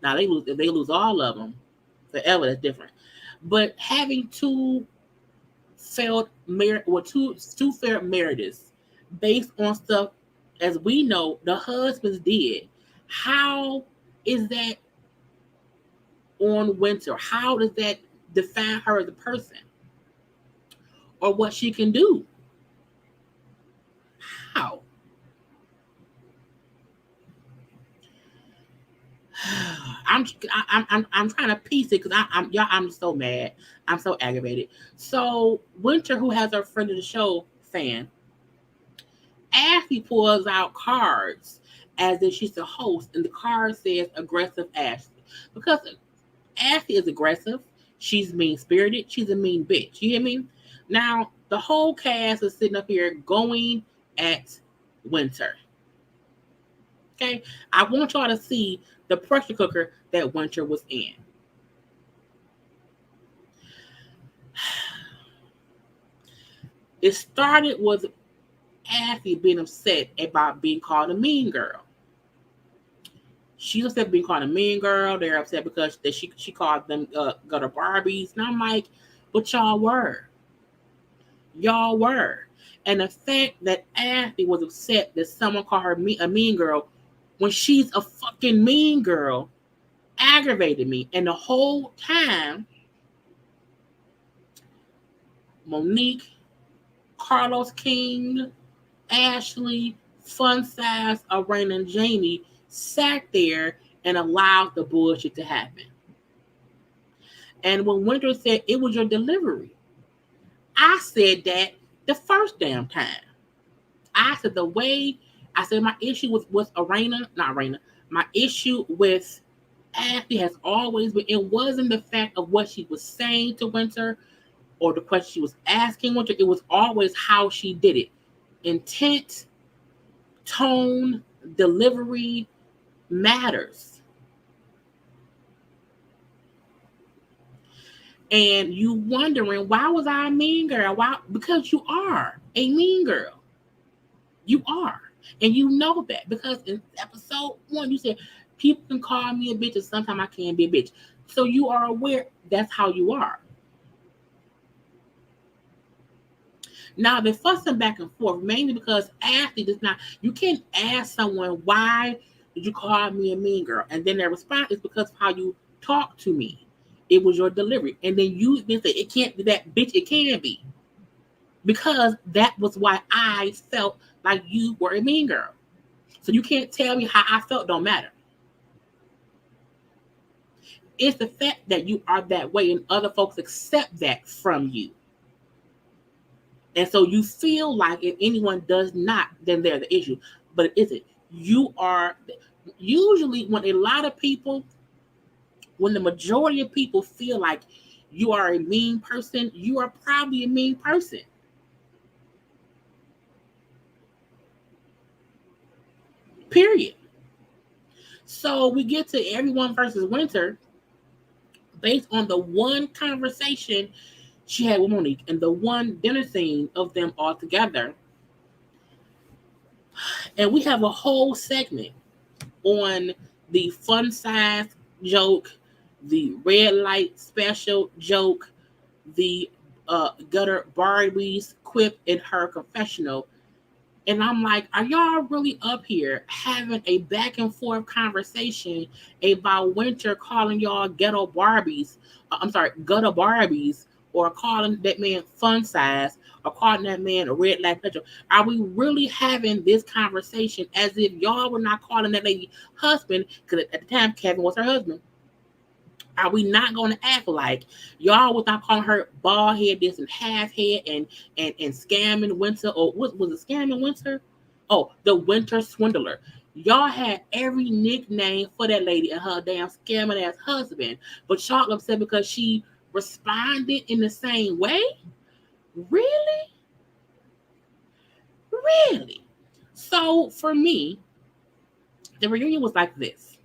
Now if they lose all of them forever, that's different. But having two failed marriages based on stuff, as we know, the husbands did. How is that on Winter? How does that define her as a person or what she can do? How? I'm trying to piece it because I'm so mad. I'm so aggravated. So Winter, who has her friend of the show fan, Ashley pulls out cards as if she's the host, and the card says aggressive Ashley. Because Ashley is aggressive, she's mean spirited, she's a mean bitch. You hear me? Now the whole cast is sitting up here going at Winter. Okay, I want y'all to see the pressure cooker that Winter was in. It started with Ashley being upset about being called a mean girl. She's upset being called a mean girl. They're upset because she called them gutter Barbies. And I'm like, but y'all were. Y'all were. And the fact that Ashley was upset that someone called her a mean girl when she's a fucking mean girl aggravated me. And the whole time, Monique, Carlos King, Ashley, Fun Size, Irena and Jamie sat there and allowed the bullshit to happen. And when Winter said it was your delivery, I said that the first damn time. I said my issue with my issue with Ashley has always been, it wasn't the fact of what she was saying to Winter or the question she was asking Winter. It was always how she did it. Intent, tone, delivery matters. And you wondering, why was I a mean girl? Why? Because you are a mean girl. You are. And you know that. Because in episode 1, you said, people can call me a bitch and sometimes I can be a bitch. So you are aware that's how you are. Now they're fussing back and forth, mainly because Ashley does not, you can't ask someone, why did you call me a mean girl? And then their response is because of how you talk to me. It was your delivery. And then you then say, it can't be that, bitch, it can be. Because that was why I felt like you were a mean girl. So you can't tell me how I felt, don't matter. It's the fact that you are that way and other folks accept that from you. And so you feel like if anyone does not, then they're the issue. But it isn't. You are, usually when a lot of people, when the majority of people feel like you are a mean person, you are probably a mean person. Period. So we get to Everyone versus Winter based on the one conversation she had with Monique and the one dinner scene of them all together. And we have a whole segment on the fun size joke the red light special joke, the gutter Barbie's quip in her confessional. And I'm like, are y'all really up here having a back and forth conversation about Winter calling y'all ghetto Barbies? Gutter Barbies, or calling that man fun size, or calling that man a red light petrol? Are we really having this conversation as if y'all were not calling that lady husband? Because at the time, Kevin was her husband. Are we not going to act like y'all was not calling her bald head, this and half head, and scamming Winter, or what was it, scamming Winter? Oh, the Winter Swindler. Y'all had every nickname for that lady and her damn scamming ass husband, but y'all upset because she responded in the same way. Really, really. So for me, the reunion was like this.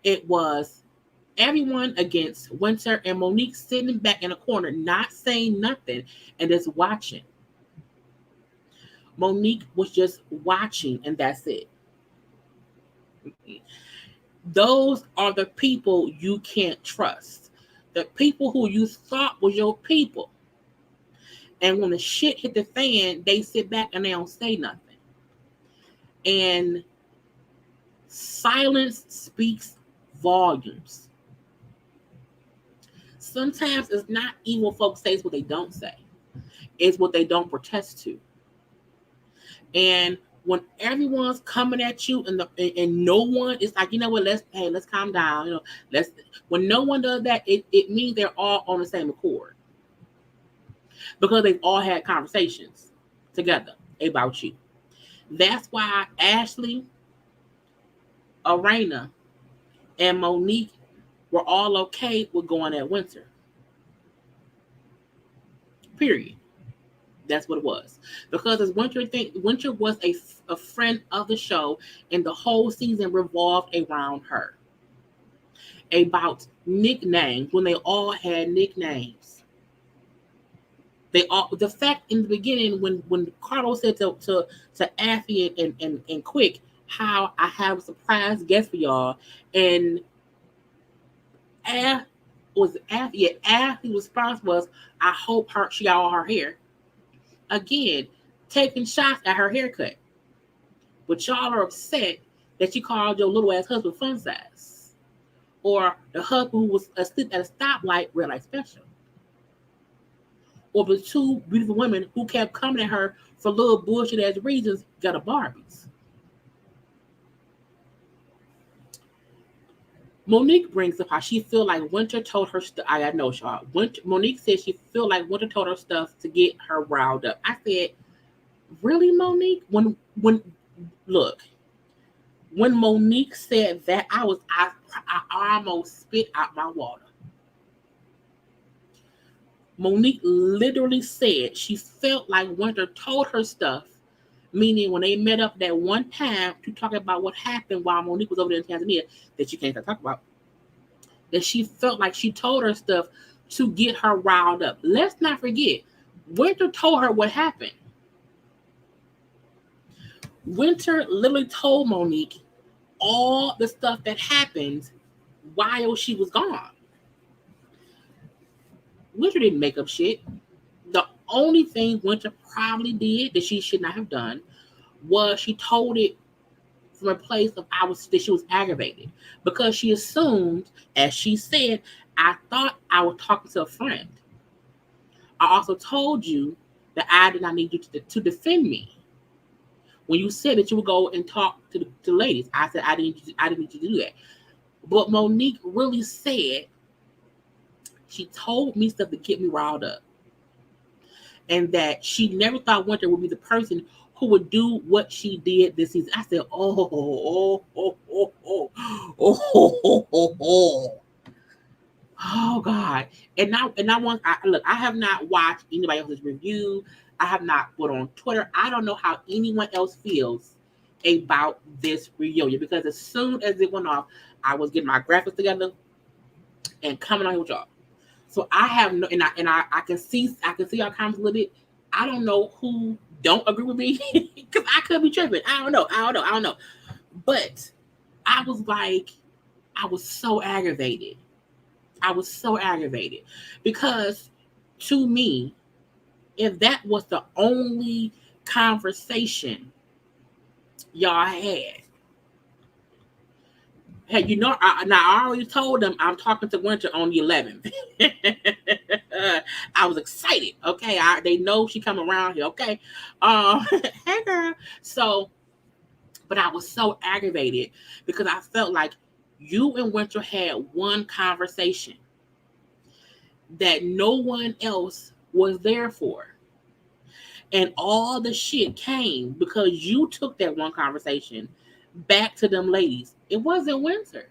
It was everyone against Winter and Monique sitting back in a corner, not saying nothing and just watching. Monique was just watching, and that's it. Those are the people you can't trust. The people who you thought was your people. And when the shit hit the fan, they sit back and they don't say nothing. And silence speaks volumes. Sometimes it's not even what folks say, it's what they don't say. It's what they don't protest to. And when everyone's coming at you and no one is like, you know what, let's calm down. You know, when no one does that, it means they're all on the same accord. Because they've all had conversations together about you. That's why Ashley, Irena, and Monique were all okay with going at Winter. Period. That's what it was. Because as Winter was a friend of the show, and the whole season revolved around her. About nicknames, when they all had nicknames. The fact in the beginning when Carlos said to Affy and Quick, how I have a surprise guest for y'all, and Affy's response was, I hope she got all her hair. Again, taking shots at her haircut. But y'all are upset that you called your little ass husband fun size. Or the husband who was asleep at a stoplight, red light special. Or the two beautiful women who kept coming at her for little bullshit ass reasons, got a Barbies. Monique brings up how she feel like Winter told her stuff. I got no y'all. Monique said she feel like Winter told her stuff to get her riled up. I said, really, Monique? When Monique said that, I almost spit out my water. Monique literally said she felt like Winter told her stuff, meaning when they met up that one time to talk about what happened while Monique was over there in Tanzania, that you can't talk about, that she felt like she told her stuff to get her riled up. Let's not forget, Winter told her what happened. Winter literally told Monique all the stuff that happened while she was gone. Winter didn't make up shit. The only thing Winter probably did that she should not have done was she told it from a place of that she was aggravated, because she assumed, as she said, I thought I was talking to a friend. I also told you that I did not need you to defend me. When you said that you would go and talk to the ladies, I said I didn't need you to do that. But Monique really said she told me stuff to get me riled up. And that she never thought Winter would be the person who would do what she did this season. I said, oh God. And I have not watched anybody else's review. I have not put on Twitter. I don't know how anyone else feels about this reunion, because as soon as it went off, I was getting my graphics together and coming on here with y'all. So I have no, and I can see our comments a little bit. I don't know who don't agree with me, because I could be tripping. I don't know. But I was so aggravated I was so aggravated because to me, if that was the only conversation y'all had, hey, I already told them I'm talking to Winter on the 11th. I was excited. Okay, they know she come around here. Okay, hey girl. So, but I was so aggravated because I felt like you and Winter had one conversation that no one else was there for. And all the shit came because you took that one conversation back to them ladies. It wasn't Winter.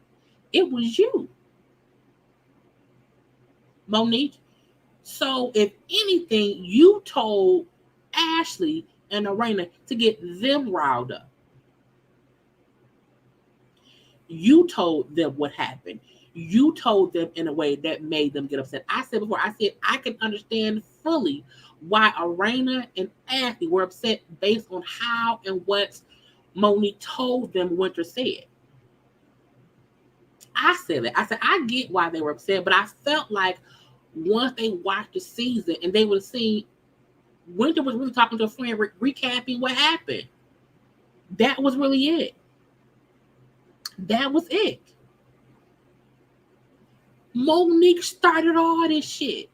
It was you, Monique. So if anything, you told Ashley and Irena to get them riled up. You told them what happened. You told them in a way that made them get upset. I said before, I said I can understand fully why Irena and Ashley were upset based on how and what Monique told them Winter said. I said that. I said, I get why they were upset, but I felt like once they watched the season and they would have seen Winter was really talking to a friend, recapping what happened. That was really it. That was it. Monique started all this shit.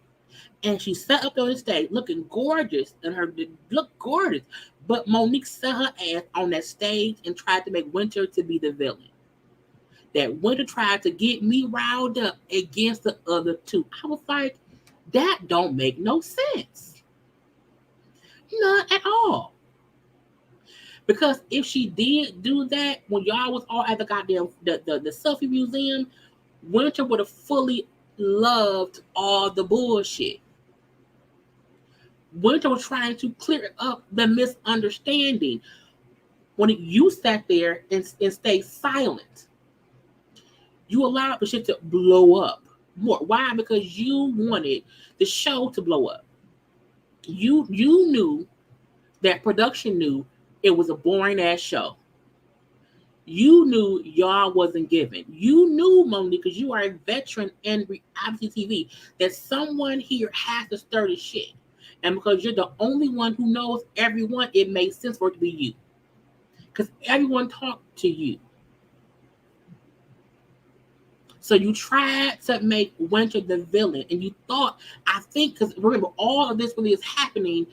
And she sat up on the stage looking gorgeous and her looked gorgeous. But Monique sat her ass on that stage and tried to make Winter to be the villain. That Winter tried to get me riled up against the other two. I was like, that don't make no sense. None at all. Because if she did do that when y'all was all at the goddamn the selfie museum, Winter would have fully loved all the bullshit. Winter was trying to clear up the misunderstanding when you sat there and stayed silent. You allowed the shit to blow up more. Why? Because you wanted the show to blow up. You knew that production knew it was a boring ass show. You knew y'all wasn't giving. You knew, Monique, because you are a veteran in reality TV, that someone here has to stir the shit. And because you're the only one who knows everyone, it made sense for it to be you. Because everyone talked to you. So you tried to make Winter the villain. And you thought, I think, because remember, all of this really is happening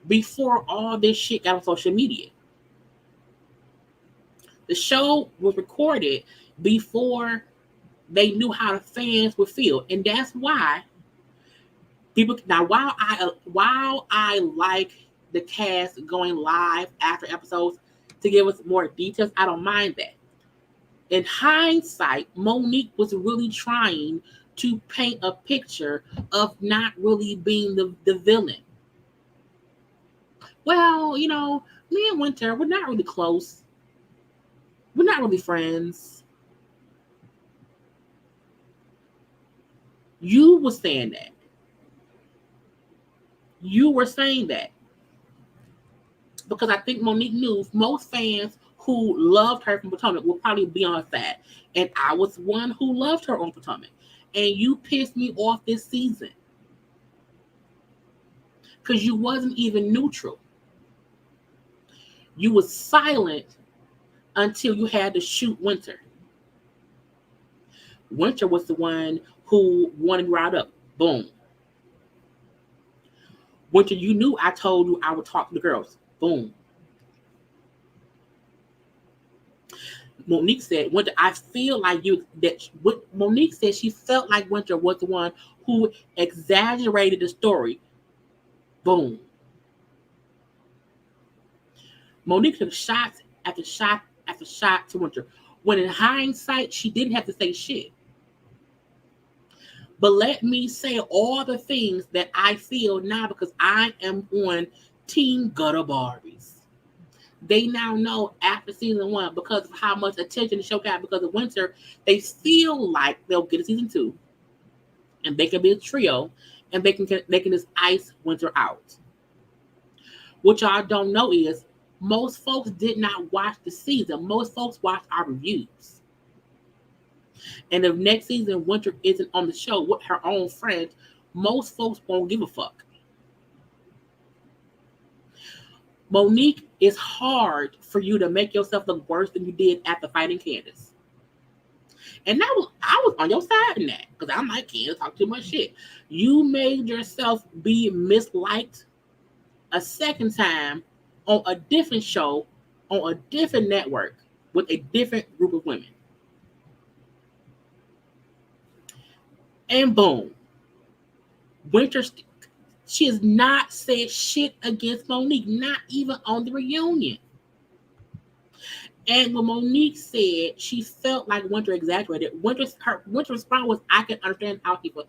before all this shit got on social media. The show was recorded before they knew how the fans would feel. And that's why people, now while I like the cast going live after episodes to give us more details, I don't mind that. In hindsight, Monique was really trying to paint a picture of not really being the villain. Well, me and Winter, we're not really close. We're not really friends. You were saying that. You were saying that. Because I think Monique knew most fans who loved her from Potomac would probably be on her side. And I was one who loved her on Potomac. And you pissed me off this season. Because you wasn't even neutral. You was silent until you had to shoot Winter. Winter was the one who wanted me riled up. Boom. Winter, you knew I told you I would talk to the girls. Boom. Monique said, Winter, I feel like you, that what Monique said, she felt like Winter was the one who exaggerated the story. Boom. Monique took shots after shot after shot to Winter. When in hindsight, she didn't have to say shit. But let me say all the things that I feel now because I am on Team Gutter Barbies. They now know after season 1, because of how much attention the show got because of Winter, they feel like they'll get a season 2, and they can be a trio, and they can just ice Winter out. What y'all don't know is most folks did not watch the season. Most folks watched our reviews. And if next season Winter isn't on the show with her own friends, most folks won't give a fuck. Monique, it's hard for you to make yourself look worse than you did after fighting Candace. And I was on your side in that because I'm like, Candace talk too much shit. You made yourself be misliked a second time on a different show, on a different network, with a different group of women. And boom, Winter, she has not said shit against Monique, not even on the reunion. And when Monique said she felt like Winter exaggerated, Winter's response was, I can understand how people.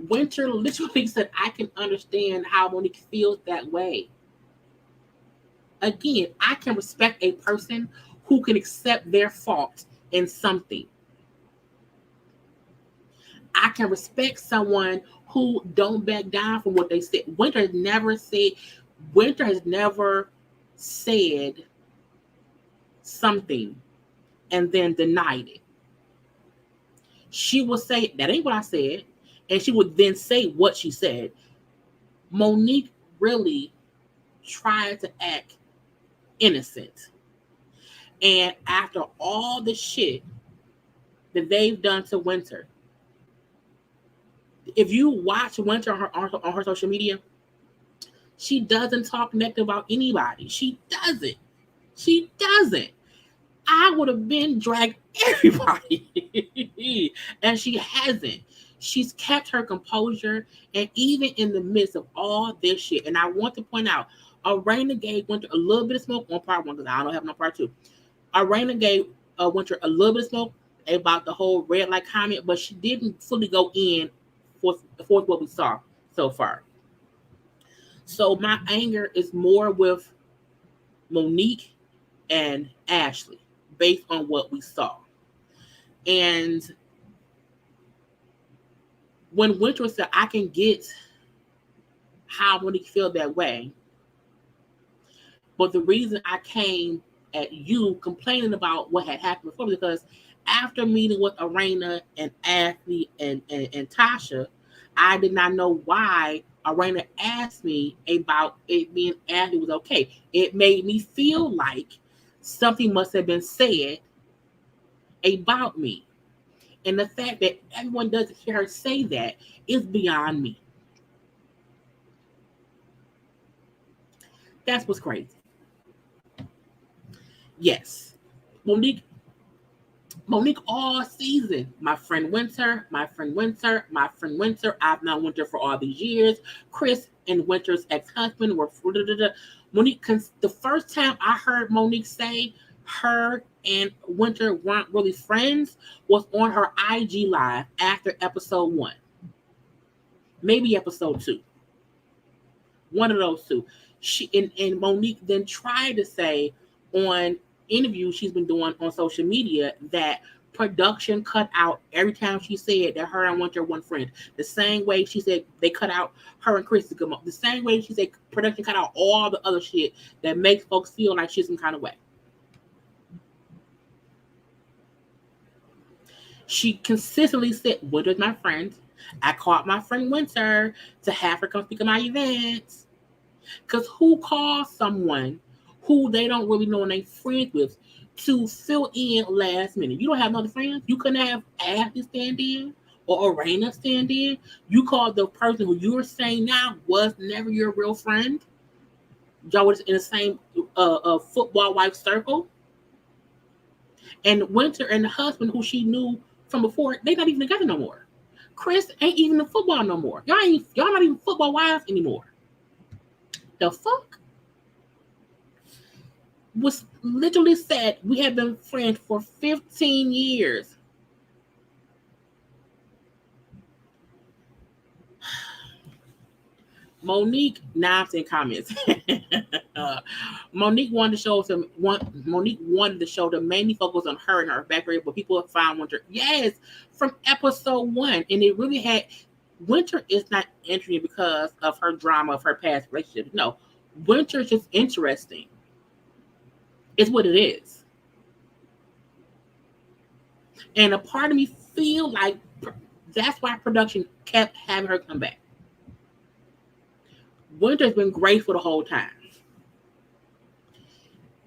Winter literally said, I can understand how Monique feels that way. Again, I can respect a person who can accept their fault in something. I can respect someone who don't back down from what they said. Winter has never said something and then denied it. She will say, that ain't what I said. And she would then say what she said. Monique really tried to act innocent. And after all the shit that they've done to Winter, if you watch Winter on her social media, she doesn't talk negative about anybody. She doesn't. I would have been dragged everybody. And she hasn't. She's kept her composure, and even in the midst of all this shit, and I want to point out, Irena gave Winter a little bit of smoke on part one, because I don't have no part two. Irena gave Winter a little bit of smoke about the whole red light comment, but she didn't fully go in for what we saw so far. So my anger is more with Monique and Ashley based on what we saw. And when Winter said, I can get how Monique feel that way, but the reason I came at you complaining about what had happened before, because after meeting with Irena and Ashley and Tasha, I did not know why Irena asked me about it being Ashley was okay. It made me feel like something must have been said about me. And the fact that everyone doesn't hear her say that is beyond me. That's what's crazy. Yes. Monique all season. My friend Winter. I've known Winter for all these years. Chris and Winter's ex-husband were Monique. The first time I heard Monique say her and Winter weren't really friends was on her IG live after episode 1. Maybe episode 2. One of those two. She and Monique then tried to say on interviews she's been doing on social media that production cut out every time she said that her and Winter weren't friends. The same way she said they cut out her and Chris to come up. The same way she said production cut out all the other shit that makes folks feel like she's some kind of way. She consistently said, Winter's my friend. I called my friend Winter to have her come speak at my events. Because who calls someone who they don't really know and they friends with to fill in last minute? You don't have other friends. You couldn't have Ashley stand in or Irena stand in. You called the person who you were saying now was never your real friend. Y'all was in the same football wife circle. And Winter and the husband who she knew from before, they not even together no more. Chris ain't even in football no more. Y'all not even football wives anymore. The fuck? Was literally said we have been friends for 15 years. Monique, now I'm seeing comments. Monique wanted to show the mainly focus on her and her background, but people have found Winter. Yes, from episode 1, and it really had. Winter is not entering because of her drama of her past relationship. No, Winter is just interesting. It's what it is. And a part of me feel like that's why production kept having her come back. Winter's been grateful the whole time.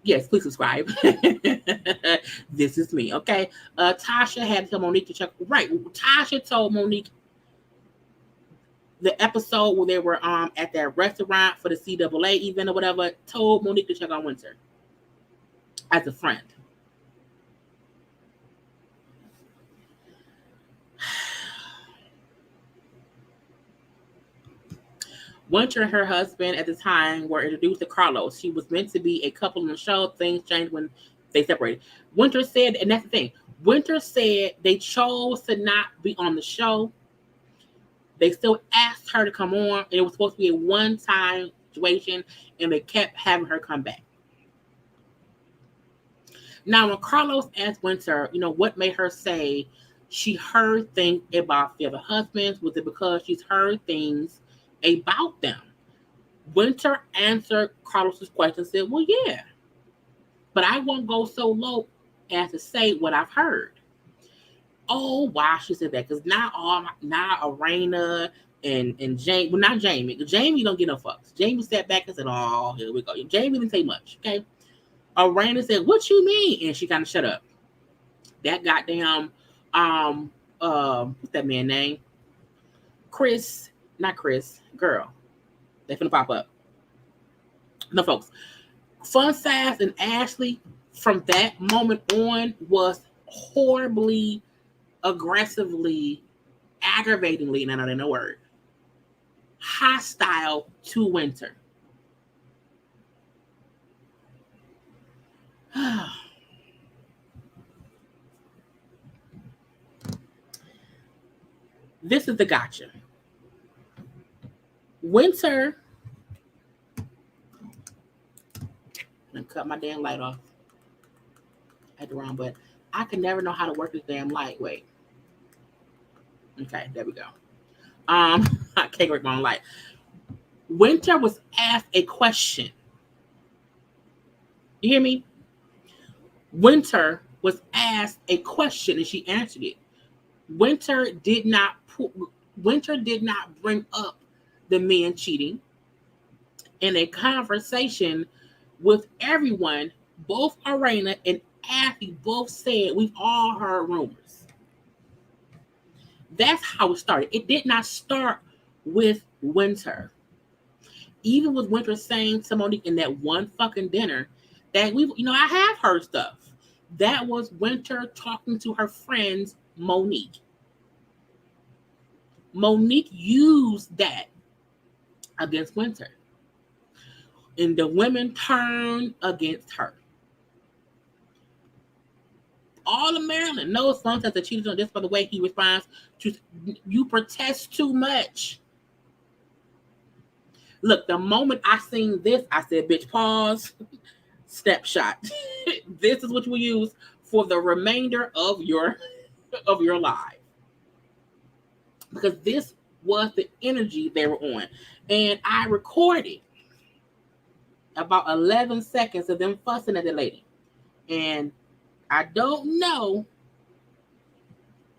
Yes, please subscribe. This is me, okay? Tasha had to tell Monique to check. Right, Tasha told Monique the episode where they were at that restaurant for the CAA event or whatever, told Monique to check on Winter as a friend. Winter and her husband at the time were introduced to Carlos. She was meant to be a couple on the show. Things changed when they separated. Winter said, and that's the thing, Winter said they chose to not be on the show. They still asked her to come on, and it was supposed to be a one-time situation, and they kept having her come back. Now, when Carlos asked Winter, what made her say she heard things about the other husbands, was it because she's heard things about them? Winter answered Carlos's question and said, well, yeah, but I won't go so low as to say what I've heard. Oh, why she said that? Because now Irena and Jamie, well, not Jamie. Jamie don't get no fucks. Jamie sat back and said, oh, here we go. Jamie didn't say much, okay? Irena said, what you mean? And she kind of shut up. That goddamn, what's that man's name? Chris, not Chris, girl. They finna pop up. No, folks. Fun Size and Ashley, from that moment on, was horribly, aggressively, aggravatingly, and I know no word, hostile to Winter. This is the gotcha. Winter, and cut my damn light off. I had the wrong button. I can never know how to work this damn light. Wait. Okay, there we go. I can't work my own light. Winter was asked a question. You hear me? Winter was asked a question and she answered it. Winter did not bring up the men cheating. In a conversation with everyone, both Irena and Ashley both said we've all heard rumors. That's how it started. It did not start with Winter. Even with Winter saying to Monique in that one fucking dinner that I have heard stuff. That was Winter talking to her friends, Monique. Monique used that against Winter. And the women turned against her. All of Maryland knows sometimes that cheated on this by the way he responds to, you protest too much. Look, the moment I seen this, I said, bitch, pause, snapshot. This is what you will use for the remainder of your life. Because this was the energy they were on. And I recorded about 11 seconds of them fussing at the lady. And I don't know.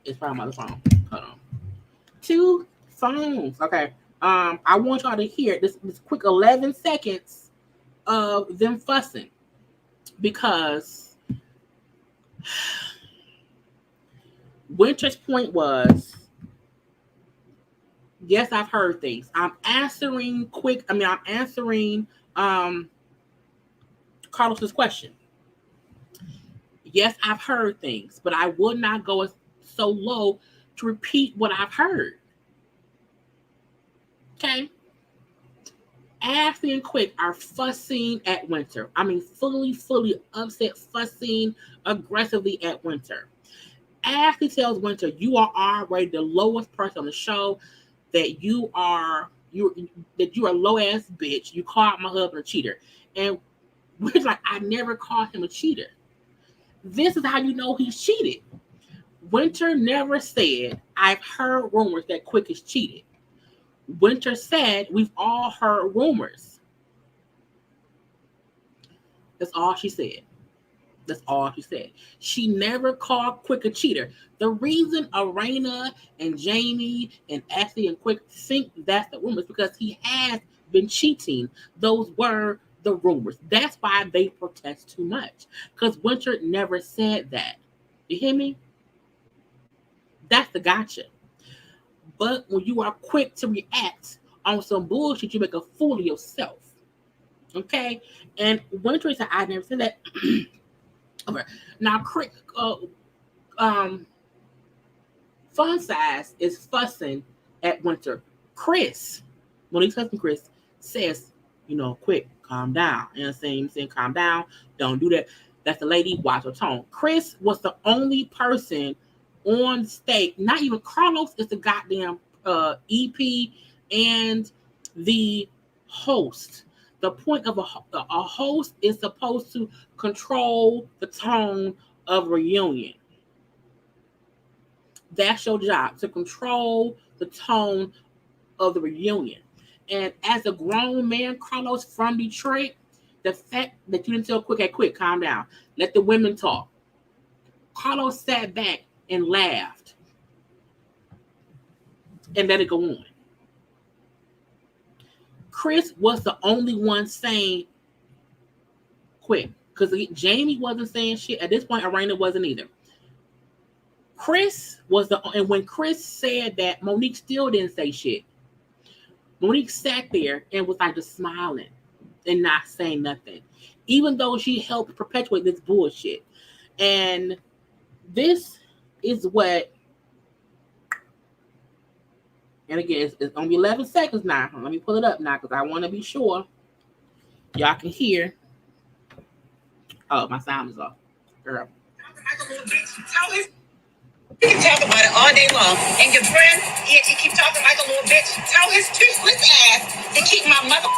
It's probably my other phone. Hold on. 2 phones. Okay. I want y'all to hear this quick 11 seconds of them fussing. Because Winter's point was, yes, I've heard things. I'm answering Carlos's question. Yes, I've heard things, but I would not go so low to repeat what I've heard. Okay? Ashley and Quick are fussing at Winter. I mean, fully upset, fussing aggressively at Winter. Ashley tells Winter, you are already the lowest person on the show, that you are a low ass bitch. You called my husband a cheater. And we're like, I never called him a cheater. This is how you know he's cheated. Winter never said, I've heard rumors that Quick is cheated. Winter said, we've all heard rumors. That's all she said. That's all she said. She never called Quick a cheater. The reason Irena and Jamie and Ashley and Quick think that's the rumors because he has been cheating. Those were the rumors. That's why they protest too much. Because Winter never said that. You hear me? That's the gotcha. But when you are quick to react on some bullshit, you make a fool of yourself. Okay? And Winter said, I never said that. Okay. Now, um, Fun Size is fussing at Winter. Chris, Monique's husband Chris, says, quick, calm down. You know what I'm saying? Calm down. Don't do that. That's the lady. Watch her tone. Chris was the only person on stage. Not even Carlos is the goddamn EP and the host. The point of a host is supposed to control the tone of reunion. That's your job, to control the tone of the reunion. And as a grown man, Carlos from Detroit, the fact that you didn't tell Quick, calm down. Let the women talk. Carlos sat back and laughed and let it go on. Chris was the only one saying Quick, because Jamie wasn't saying shit. At this point, Irena wasn't either. Chris was and when Chris said that, Monique still didn't say shit. Monique sat there and was like just smiling and not saying nothing, even though she helped perpetuate this bullshit. And this is what, and again, it's gonna be 11 seconds now. Let me pull it up now because I want to be sure y'all can hear. Oh, my sound is off. Girl. You can talk about it all day long. And your friend, he keep talking like a little bitch. Tell his toothless ass to keep my mother.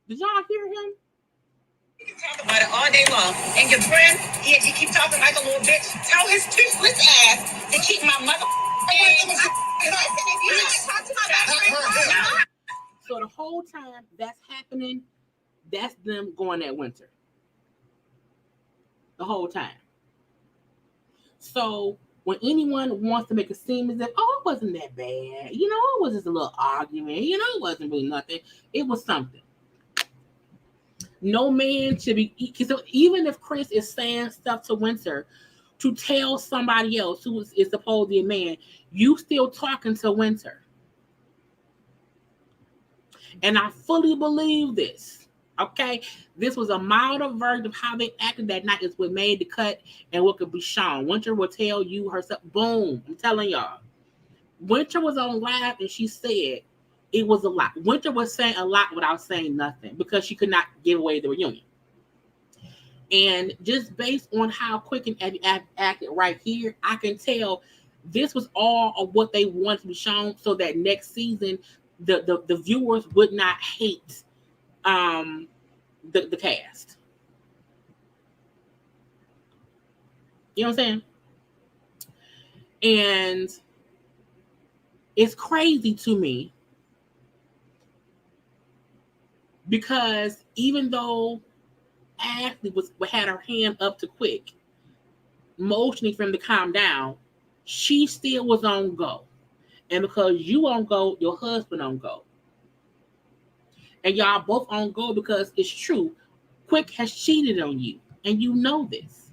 Did y'all hear him? You can talk about it all day long. And your friend, he keep talking like a little bitch. Tell his toothless ass to keep my mother. So the whole time that's happening, that's them going at Winter. The whole time. So when anyone wants to make it seem as if, it wasn't that bad, it was just a little argument, it wasn't really nothing, it was something. No man should be, so even if Chris is saying stuff to Winter to tell somebody else who is supposedly a man, you still talking to Winter. And I fully believe this. Okay, this was a milder version of how they acted that night. Is what made the cut and what could be shown. Winter will tell you herself. Boom! I'm telling y'all. Winter was on live and she said it was a lot. Winter was saying a lot without saying nothing because she could not give away the reunion. And just based on how Quick and Abby acted right here, I can tell this was all of what they wanted to be shown, so that next season the viewers would not hate the cast. You know what I'm saying? And it's crazy to me because even though Ashley had her hand up to Quick, motioning for him to calm down, she still was on go. And because you on go, your husband on go. And y'all both on go because it's true. Quick has cheated on you. And you know this.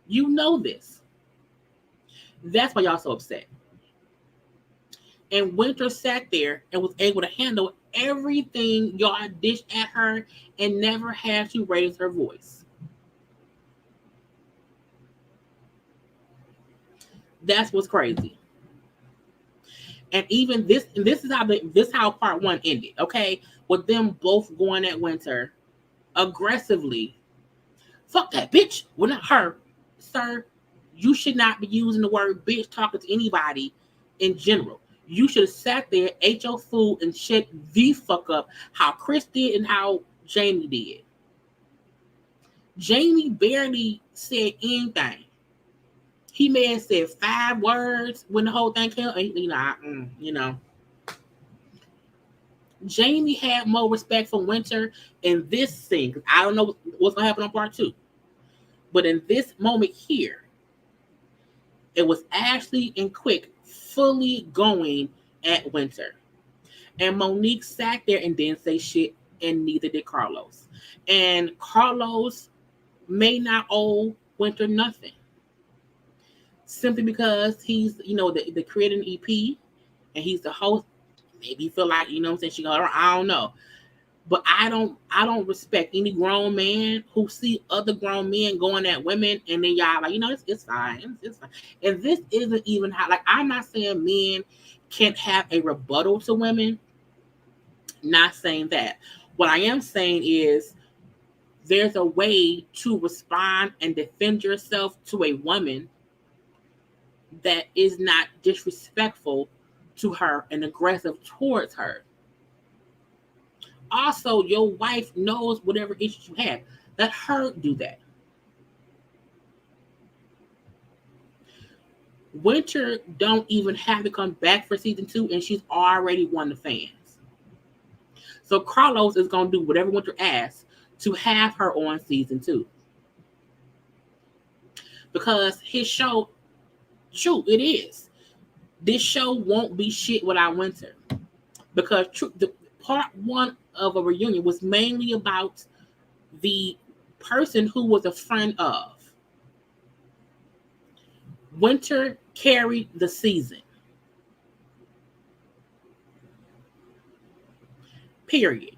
You know this. That's why y'all so upset. And Winter sat there and was able to handle everything y'all dished at her and never had to raise her voice. That's what's crazy. And even this is how part one ended, okay? With them both going at Winter aggressively. Fuck that bitch. Well, not her. Sir, you should not be using the word bitch talking to anybody in general. You should have sat there, ate your food, and shut the fuck up how Chris did and how Jamie did. Jamie barely said anything. He may have said 5 words when the whole thing came. Jamie had more respect for Winter in this scene. 'Cause I don't know what's gonna happen on part 2. But in this moment here, it was Ashley and Quick fully going at Winter. And Monique sat there and didn't say shit, and neither did Carlos. And Carlos may not owe Winter nothing. Simply because he's, the creating EP and he's the host. Maybe you feel like, what I'm saying, she got her, I don't know. But I don't respect any grown man who see other grown men going at women and then y'all like, it's fine. It's fine. And this isn't even how, like, I'm not saying men can't have a rebuttal to women. Not saying that. What I am saying is there's a way to respond and defend yourself to a woman that is not disrespectful to her and aggressive towards her. Also, your wife knows whatever issues you have. Let her do that. Winter don't even have to come back for season 2, and she's already won the fans. So Carlos is going to do whatever Winter asks to have her on season 2. Because his show, true, it is. This show won't be shit without Winter. Because the part 1 of a reunion was mainly about the person who was a friend of. Winter carried the season. Period.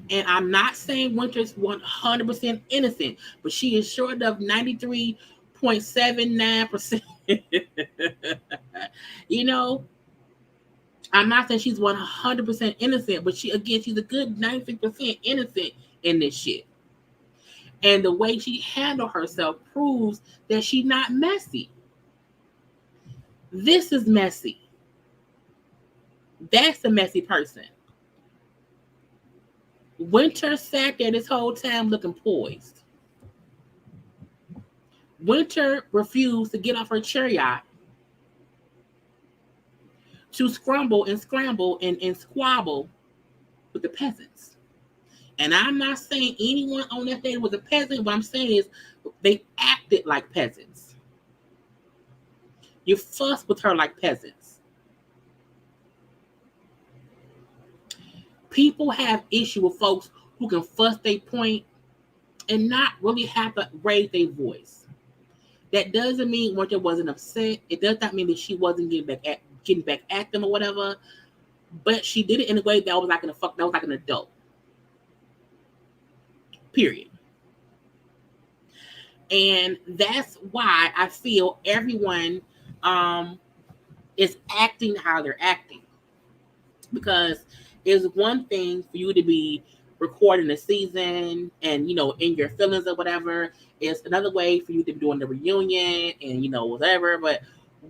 And I'm not saying Winter's 100% innocent, but she is short of 93.79%. I'm not saying she's 100% innocent, but she's a good 96% innocent in this shit. And the way she handled herself proves that she's not messy. This is messy. That's a messy person. Winter sat there this whole time looking poised. Winter refused to get off her chariot to scramble and squabble with the peasants. And I'm not saying anyone on that day was a peasant. What I'm saying is they acted like peasants. You fuss with her like peasants. People have issue with folks who can fuss their point and not really have to raise their voice. That doesn't mean Winter wasn't upset. It does not mean that she wasn't getting back at them or whatever. But she did it in a way that was like an adult. Period. And that's why I feel everyone is acting how they're acting. Because it's one thing for you to be recording a season and, in your feelings or whatever. It's another way for you to be doing the reunion and, whatever. But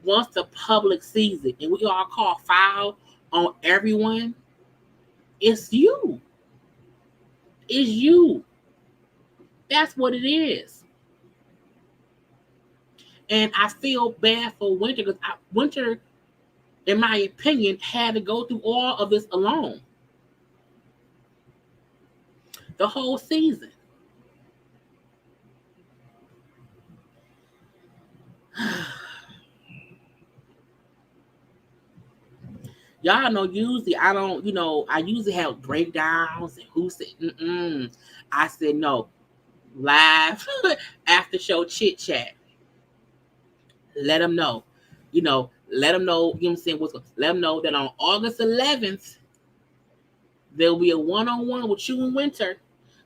once the public sees it and we all call foul on everyone, it's you. It's you. That's what it is. And I feel bad for Winter because Winter, in my opinion, had to go through all of this alone. The whole season. Y'all know usually I don't, I usually have breakdowns and who said, I said no. Live after show chit chat. Let them know. Let them know, what I'm saying, let them know that on August 11th, there'll be a one-on-one with you and Winter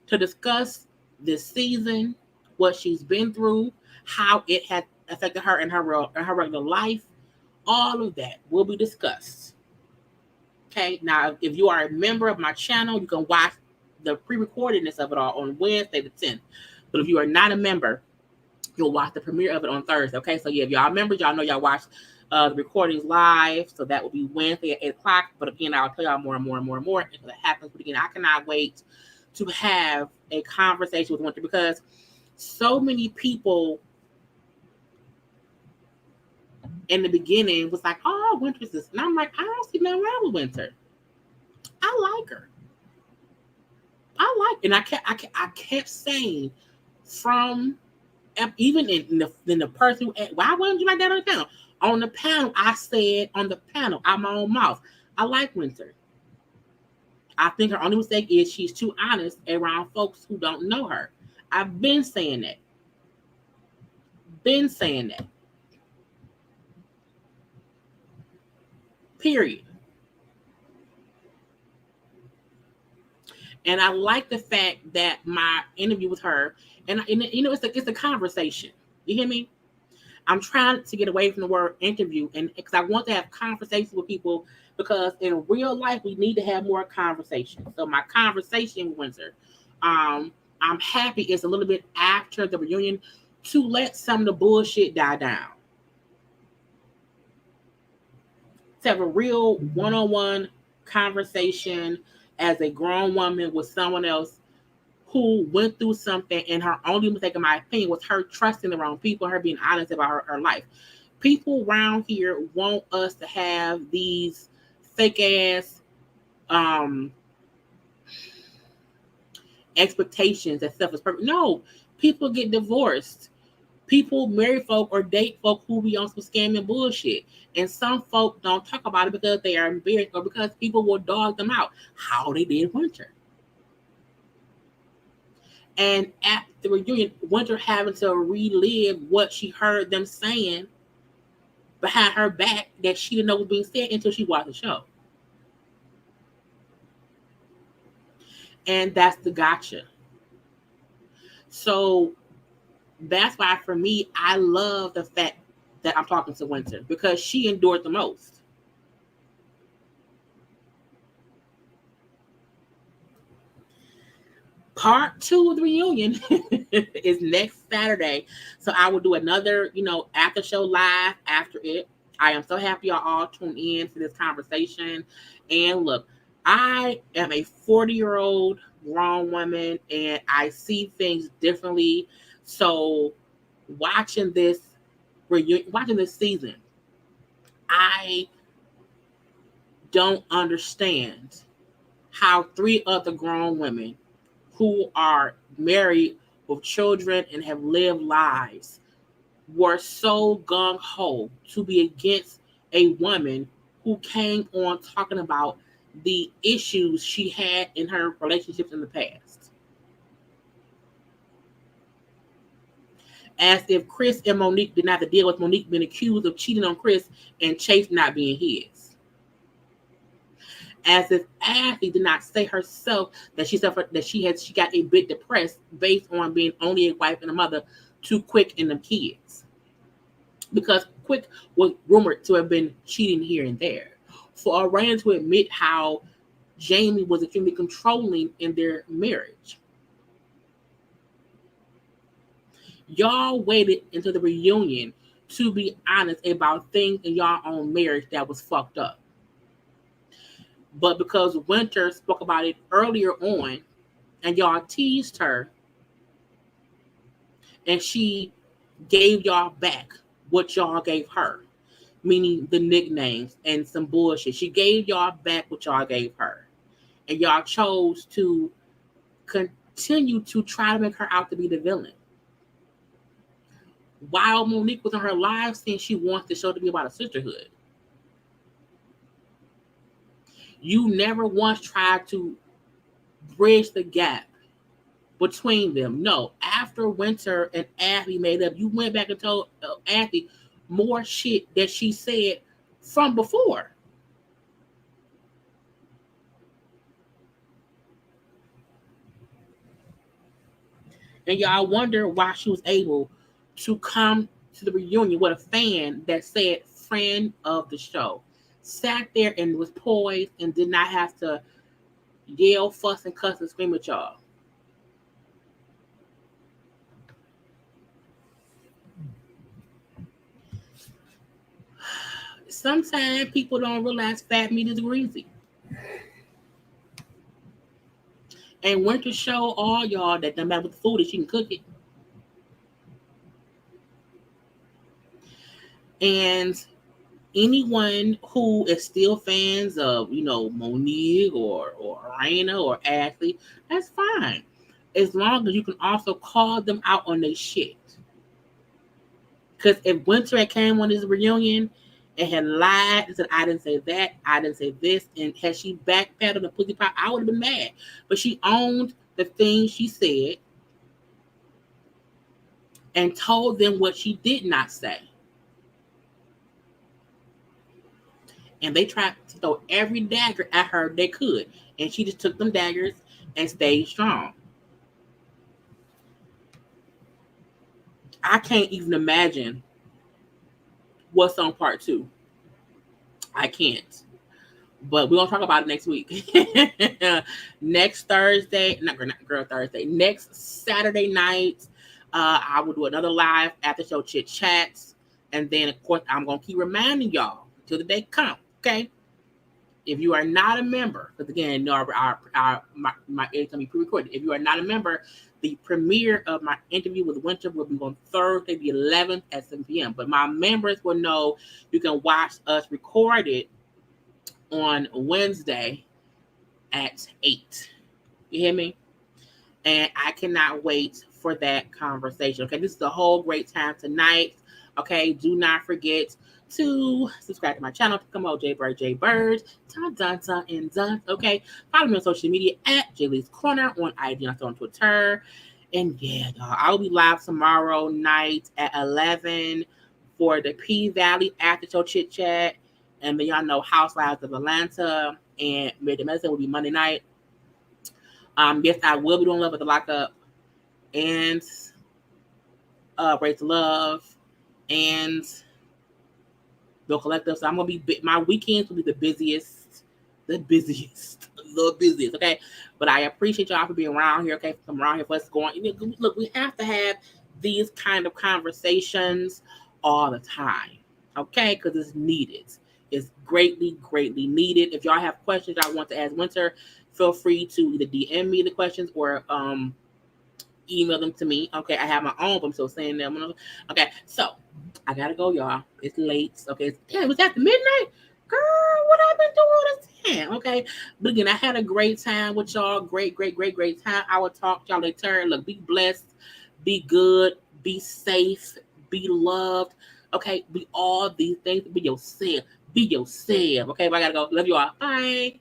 to discuss this season, what she's been through, how it has affected her in her regular life. All of that will be discussed. Okay, now if you are a member of my channel, you can watch the pre-recordedness of it all on Wednesday the 10th. But if you are not a member, you'll watch the premiere of it on Thursday. Okay, so yeah, if y'all members, y'all know y'all watch the recordings live. So that will be Wednesday at 8 o'clock. But again, I'll tell y'all more until it happens. But again, I cannot wait to have a conversation with Winter because so many people in the beginning was like, oh, Winter's this. And I'm like, I don't see nothing wrong with Winter. I like her. And I kept saying from even in the person, why wouldn't you like that on the panel? On the panel, I said on the panel, out my own mouth, I like Winter. I think her only mistake is she's too honest around folks who don't know her. I've been saying that. Period. And I like the fact that my interview with her, and you know, it's a conversation. You hear me? I'm trying to get away from the word interview, and because I want to have conversations with people, because in real life we need to have more conversation. So my conversation with Winter, I'm happy it's a little bit after the reunion to let some of the bullshit die down. To have a real one-on-one conversation as a grown woman with someone else who went through something, and her only mistake, in my opinion, was her trusting the wrong people, her being honest about her life. People around here want us to have these fake ass expectations that stuff is perfect. No, people get divorced. People marry folk or date folk who be on some scam and bullshit. And some folk don't talk about it because they are embarrassed or because people will dog them out. How they did Winter. And at the reunion, Winter having to relive what she heard them saying behind her back that she didn't know was being said until she watched the show. And that's the gotcha. So that's why, for me, I love the fact that I'm talking to Winter, because she endured the most. Part 2 of the reunion is next Saturday. So I will do another, after show live after it. I am so happy y'all all tuned in to this conversation. And look, I am a 40-year-old grown woman, and I see things differently. So watching this season, I don't understand how 3 other grown women who are married with children and have lived lives were so gung-ho to be against a woman who came on talking about the issues she had in her relationships in the past. As if Chris and Monique did not have to deal with Monique being accused of cheating on Chris and Chase not being his. As if Ashley did not say herself that she suffered, that she got a bit depressed based on being only a wife and a mother to Quick and them kids. Because Quick was rumored to have been cheating here and there. For Irena to admit how Jamie was extremely controlling in their marriage. Y'all waited until the reunion to be honest about things in y'all own marriage that was fucked up. But because Winter spoke about it earlier on, and y'all teased her, and she gave y'all back what y'all gave her, meaning the nicknames and some bullshit. She gave y'all back what y'all gave her. And y'all chose to continue to try to make her out to be the villain. While Monique was on her live saying she wants the show to be about a sisterhood. You never once tried to bridge the gap between them. No, after Winter and Ashley made up, you went back and told Ashley more shit that she said from before. And y'all wonder why she was able to come to the reunion with a fan that said friend of the show. Sat there and was poised and did not have to yell, fuss, and cuss and scream at y'all. Sometimes people don't realize fat meat is greasy. And Winter show all y'all that no matter what the food is, she can cook it. And anyone who is still fans of, Monique or Irena or Ashley, that's fine. As long as you can also call them out on their shit. Because if Winter had came on this reunion and had lied and said, I didn't say that, I didn't say this, and had she backpedaled the pussy pop, I would have been mad. But she owned the things she said and told them what she did not say. And they tried to throw every dagger at her they could. And she just took them daggers and stayed strong. I can't even imagine what's on part 2. I can't. But we're going to talk about it next week. Next Thursday, not girl Thursday, next Saturday night, I will do another live after show Chit Chats. And then, of course, I'm going to keep reminding y'all till the day comes, okay? If you are not a member, because again, my it's gonna be pre-recorded. If you are not a member, the premiere of my interview with Winter will be on Thursday, the 11th at 7 p.m. But my members will know you can watch us record it on Wednesday at 8. You hear me? And I cannot wait for that conversation. Okay, this is a whole great time tonight. Okay, do not forget to subscribe to my channel. Come on, JayBirds. Dun, dun. Okay, follow me on social media at JayLeesCorner on IG and also on Twitter. And yeah, I'll be live tomorrow night at 11 for the P Valley After Show Chit Chat. And then y'all know Housewives of Atlanta and Made the Medicine will be Monday night. Yes, I will be doing Love with the Lockup and Raise to Love and the Collective. So I'm gonna be my weekends will be the busiest, okay. But I appreciate y'all for being around here. Okay, come around here for us going. Look, we have to have these kind of conversations all the time, okay? Because it's needed. It's greatly needed. If y'all have questions I want to ask Winter, feel free to either DM me the questions or email them to me. Okay, I have my own, but I'm still saying them. Okay, so I gotta go, y'all. It's late. Okay, damn, was that the midnight? Girl, what I've been doing all this time? Okay, but again, I had a great time with y'all. Great time. I will talk to y'all later. Look, be blessed, be good, be safe, be loved. Okay, be all these things. Be yourself. Okay, but I gotta go. Love you all. Bye.